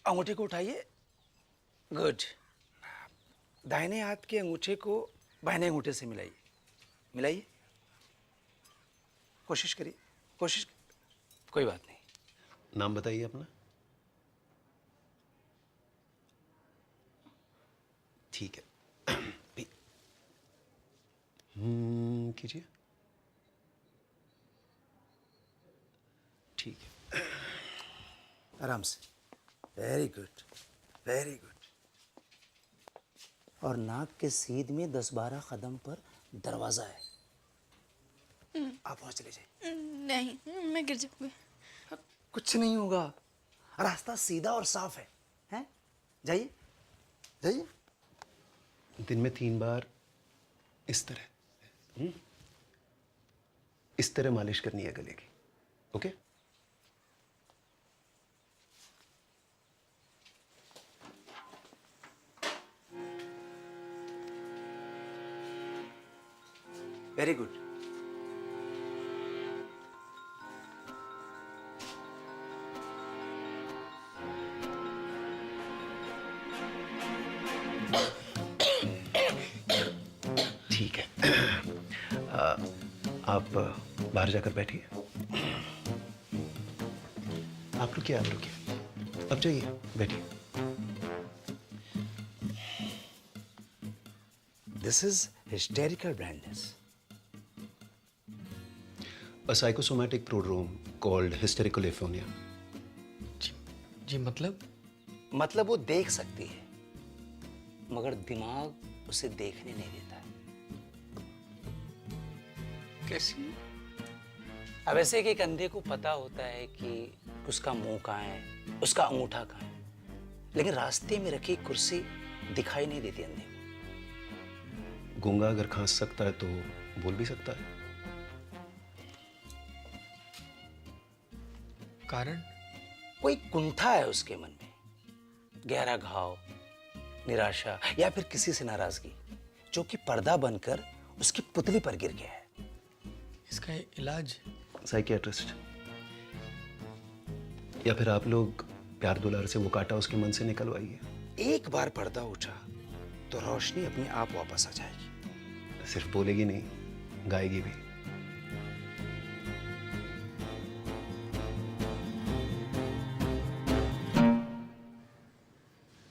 Speaker 6: अंगूठे को उठाइए। गुड। दाहिने हाथ के अंगूठे को बाएं अंगूठे से मिलाइए। मिलाइए। कोशिश करिए। कोशिश। कोई बात नहीं।
Speaker 8: नाम बताइए अपना। ठीक है। कीजिए। ठीक है।
Speaker 6: आराम से। Very good, very good. और नाक के सीध में 10-12 कदम पर दरवाजा है। आप वहां चले जाइए।
Speaker 10: नहीं, मैं गिर जाऊंगी।
Speaker 6: कुछ नहीं होगा, रास्ता सीधा और साफ है, हैं?
Speaker 2: जाइए जाइए।
Speaker 8: दिन में 3 बार इस तरह मालिश करनी है गले की। ओके?
Speaker 2: Very good.
Speaker 8: ठीक है। आप बाहर जाकर बैठिए। आप रुकिए, अब जाइए, बैठिए।
Speaker 2: This is hysterical blindness.
Speaker 8: A psychosomatic prodrome called hysterical aphonia.
Speaker 6: जी मतलब?
Speaker 2: मतलब वो देख सकती है मगर दिमाग उसे देखने नहीं देता है।
Speaker 3: कैसी?
Speaker 2: अब ऐसे कि एक अंधे को पता होता है कि उसका मुंह कहाँ है, उसका अंगूठा कहाँ है, लेकिन रास्ते में रखी कुर्सी दिखाई नहीं देती अंधे को।
Speaker 8: गूंगा अगर खांस सकता है तो बोल भी सकता है।
Speaker 6: कारण?
Speaker 2: कोई कुंठा है उसके मन में, गहरा घाव, निराशा या फिर किसी से नाराजगी, जो कि पर्दा बनकर उसकी पुतली पर गिर गया है।
Speaker 6: इसका इलाज?
Speaker 8: साइकियाट्रिस्ट, या फिर आप लोग प्यार दुलार से वो काटा उसके मन से निकलवाइए।
Speaker 2: एक बार पर्दा उठा तो रोशनी अपने आप वापस आ जाएगी।
Speaker 8: सिर्फ बोलेगी नहीं, गाएगी भी।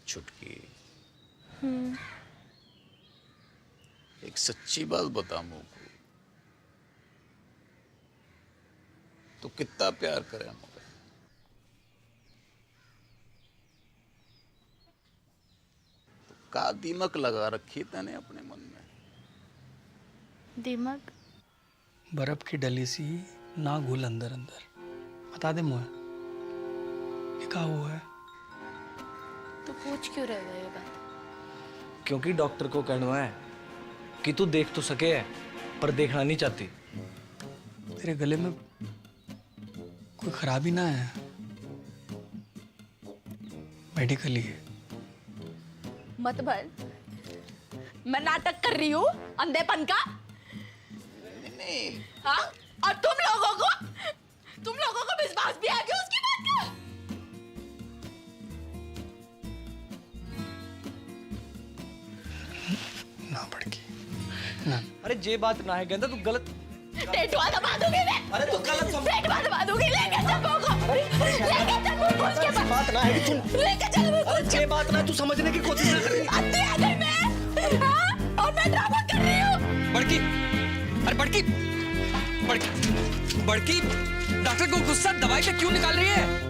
Speaker 3: छुटकी, एक सच्ची बात बता मुझको, तो कितना प्यार करे मुझे? तो का दीमक लगा रखी तने अपने मन में?
Speaker 10: दिमाग?
Speaker 6: बर्फ की डली सी ना घुल अंदर अंदर। बता दे मुझे ये क्या हुआ है?
Speaker 10: तो पूछ क्यों रहे हो ये बात?
Speaker 6: क्योंकि डॉक्टर को कहना है कि तू देख तो सके है पर देखना नहीं चाहती। तेरे गले में कोई खराबी ना है मेडिकली?
Speaker 10: मत भर, मैं नाटक कर रही हूँ अंधेपन का। हाँ? और तुम लोगों को विश्वास भी आ गया उसकी बात का?
Speaker 6: ना पड़की ना। अरे जे बात ना है गेंदा, तू गलत।
Speaker 10: टेटुआ दबा दूंगी मैं।
Speaker 6: अरे तू गलत समझ।
Speaker 10: टेटुआ दबा दूंगी। लेके चल मुझको। लेके चल मुझको उसके पास।
Speaker 6: बात ना है तू।
Speaker 10: लेके चल मुझको।
Speaker 6: जे बात ना है, तू समझने की कोशिश ना कर।
Speaker 10: अत्ती आ गई मैं। हाँ? और मैं ड्रामा कर रही हूँ।
Speaker 4: बड़की, अरे बड़की, बड़की, डॉक्टर को गुस्सा दवाई से क्यों निकाल रही है?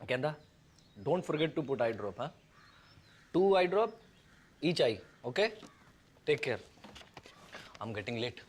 Speaker 6: Kenda, don't forget to put eye drop, huh? 2 eye drop, each eye, okay? Take care. I'm getting late.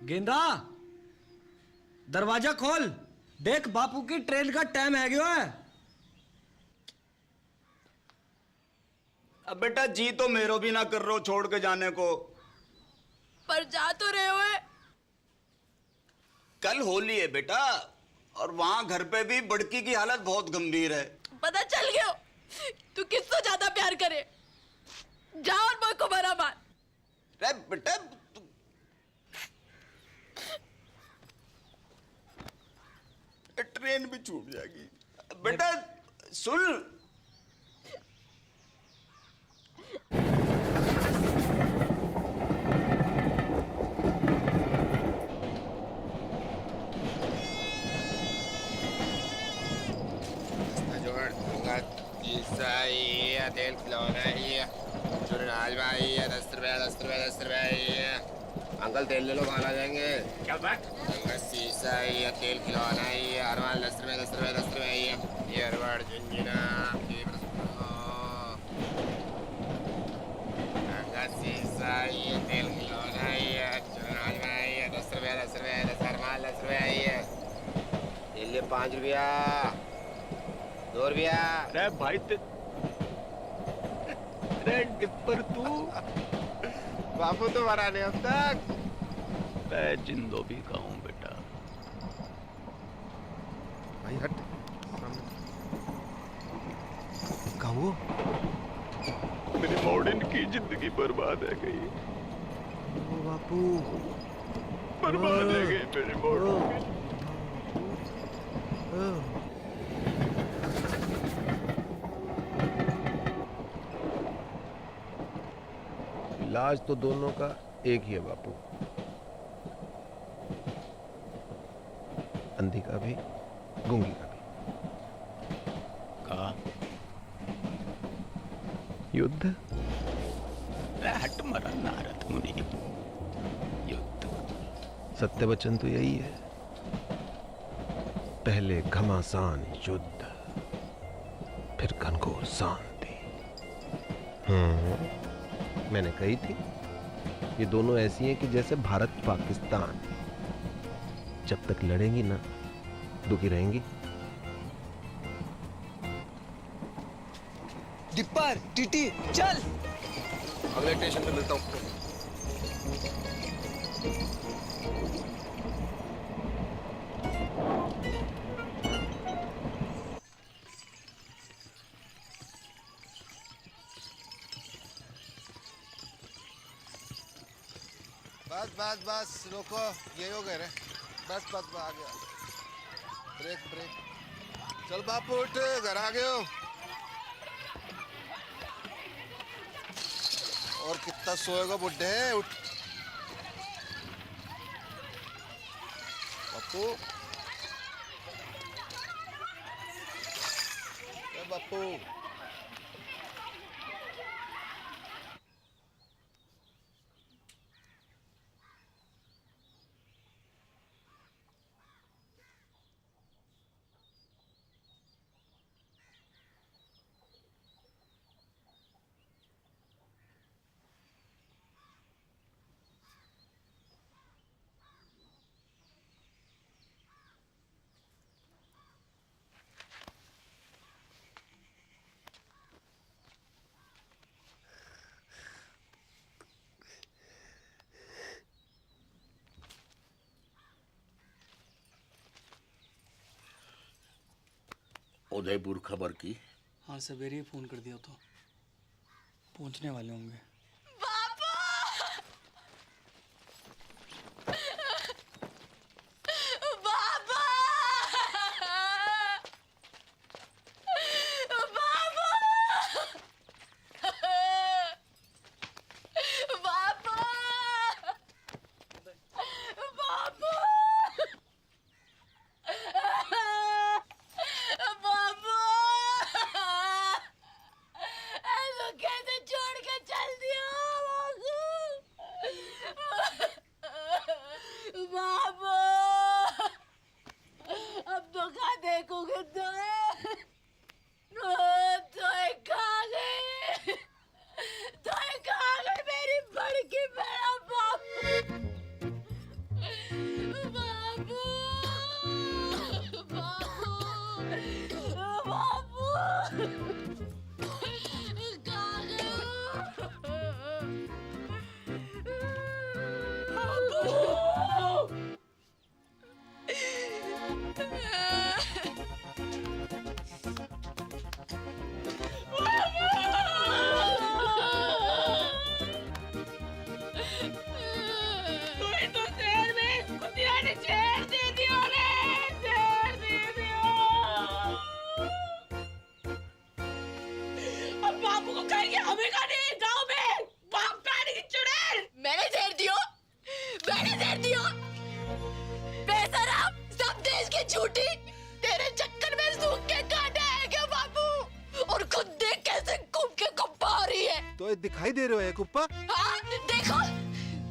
Speaker 6: गेंदा, दरवाजा खोल। देख बापू की ट्रेन का टाइम है गयो है।
Speaker 2: अब बेटा जी तो मेरो भी ना कर रहे हो छोड़ के जाने को।
Speaker 10: पर जा तो रहे हो।
Speaker 2: कल होली है बेटा, और वहां घर पे भी बड़की की हालत बहुत गंभीर है।
Speaker 10: पता चल गया तू किससे ज्यादा प्यार करे। जा और मुझ को भरा मार।
Speaker 2: अरे बेटा ट्रेन भी छूट जाएगी। बेटा सुन,
Speaker 8: तेल खिलौना ही चुनाज भाई 10 रुपया 10 रुपया 10 रुपया। अंकल तेल ले लो, बाहर आ जाएंगे। क्या बात? शीशा ही तेल खिलौना ही अरवाल 10 रुपया 10 रुपया 10 रुपया ही। ये अरवाड़ झुंझुना शीशा ही तेल खिलौना ही चुनाज भाई 10 रुपया 10 रुपया 10 अरवाल 10 रुपया ही। तेल 5 रुपया 2 रुपया।
Speaker 2: अरे भाई टिप्पर तू
Speaker 8: बापू तो मरा नहीं अब तक।
Speaker 2: मैं जिंदो भी कहूँ बेटा।
Speaker 8: भाई हट
Speaker 6: कहा वो?
Speaker 2: मेरी मॉडर्न की जिंदगी बर्बाद है गई।
Speaker 6: ओ बापू,
Speaker 2: बर्बाद है गई मेरी मॉडर्न की।
Speaker 8: इलाज तो दोनों का एक ही है बापू, अंधी का भी गूंगी का भी।
Speaker 2: का
Speaker 8: युद्ध।
Speaker 2: हट मरा नारद मुनि। युद्ध।
Speaker 8: सत्य वचन तो यही है, पहले घमासान युद्ध, फिर घनघोर शांति। मैंने कही थी ये दोनों ऐसी हैं कि जैसे भारत पाकिस्तान, जब तक लड़ेंगी ना दुखी रहेंगी।
Speaker 6: डिप्पर टीटी चल।
Speaker 8: अगले स्टेशन पे मिलता हूँ। बस बस बस रोको, ये हो गए रे। बस बस बस आ गया। Brake brake. चल बापू उठ, घर आ गए हो। और कितना सोएगा बुड्ढे, उठ बापू। बापू
Speaker 3: उदयपुर खबर की?
Speaker 11: हाँ सवेरे ही फोन कर दिया, तो पहुंचने वाले होंगे।
Speaker 10: कैसे छोड़ के चल दी।
Speaker 7: ये हमें का नहीं गांव में बाप काट की चुड़ैल मैंने देर दियो बेशरम सब देश की झूठी तेरे चक्कर में सूख के काटा है क्या बाबू और खुद देख कैसे घूम के कुप्पा हो रही है
Speaker 5: तो ये दिखाई दे रहे हो कुप्पा?
Speaker 7: हाँ देखो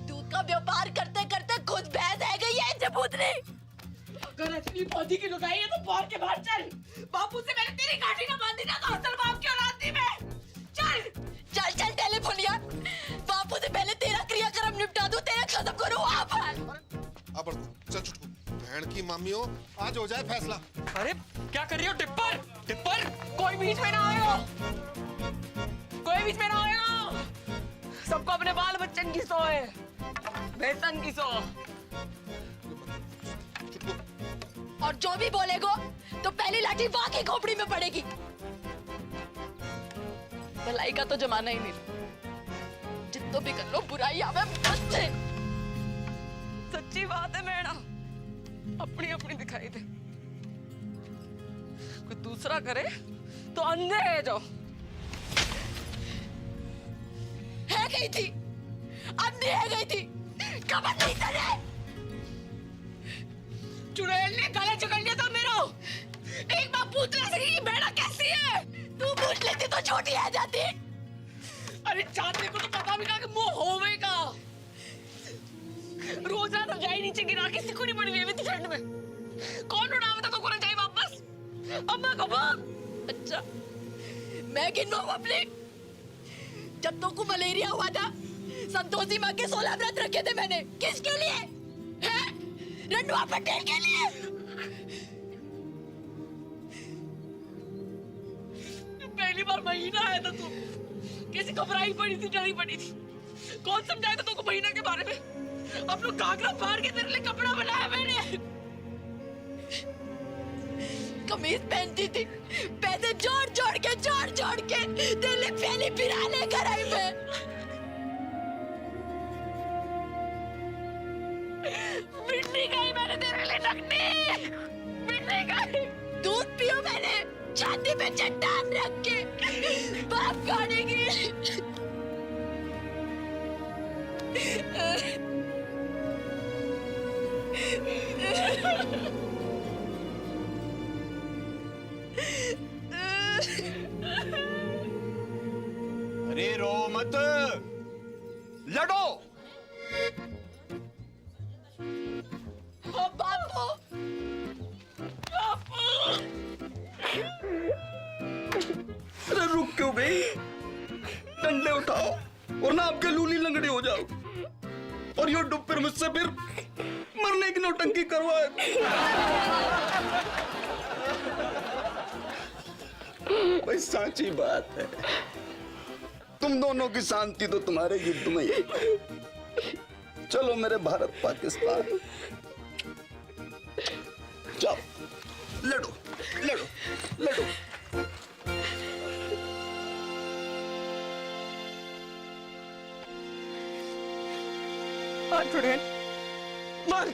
Speaker 7: दूध का व्यापार करते करते खुद भैंस है गई है जबूतरी अगर असली पौधी की लुगाई है तो बाहर के बाहर चल बापू से मैंने तेरी गाड़ी ना बांधी ना तो असल बाप की औलाद थी मैं चल टेलीफोनिया बापू से पहले तेरा क्रियाक्रम निपटा दूं तेरा खत्म करूं
Speaker 15: अब चल चुटकू बहन की मामियों आज हो जाए फैसला।
Speaker 4: अरे क्या कर रही हो टिप्पर
Speaker 7: कोई बीच में ना आएगा सबको अपने बाल बच्चन की सो है बेसन की सो और जो भी बोलेगो तो पहली लाठी वाह की खोपड़ी में पड़ेगी भलाई का तो जमाना ही नहीं जितना भी कर लो बुराई आवे बस से सच्ची बात है मैडम अपनी अपनी दिखाई दे कोई दूसरा करे तो अंधे है जो है गई थी अंधी है गई थी कब नहीं तेरे चुड़ैल ने गला पकड़ लिया था मेरा एक बार पूछ ना सकी कि बेड़ा कैसी है तू पूछ लेती तो छोटी आ जाती अरे चांदनी को तो पता भी ना कि मुंह होवेगा रोज रात रजाई नीचे गिरा के सिकुड़ी पड़ी हुई थी ठंड में कौन उड़ावे था तो को रजाई वापस अम्मा को बाप अच्छा मैं गिनवाऊं अपने जब तो को मलेरिया हुआ था संतोषी माँ के 16 व्रत रखे थे मैंने किसके लिए हैं रंडवा पटेल के लिए पहली बार महीना आया था तू कैसे घबराई पड़ी थी डरी पड़ी थी कौन समझाया था तुमको महीना के बारे में अपना घाघरा फाड़ के तेरे लिए कपड़ा बनाया मैंने कमीज पहनती थी पैसे जोड़ के तेरे लिए पहली फिरा लेकर आई मैं मिटनी गई मैंने तेरे लिए नकनी मिटनी गई दूध पियो मैंने छाती पे चट्टान रख के बाप खाने की
Speaker 2: अरे रो मत लड़ो
Speaker 7: बापू
Speaker 9: अरे रुक क्यों गई डंडे उठाओ और ना आपके लूली लंगड़ी हो जाओ और यो डुब फिर मुझसे फिर मरने की नौटंकी करवाए भाई साची बात है तुम दोनों की शांति तो तुम्हारे युद्ध में ही चलो मेरे भारत पाकिस्तान जाओ लड़ो लड़ो लड़ो
Speaker 7: चुड़ैल
Speaker 9: मार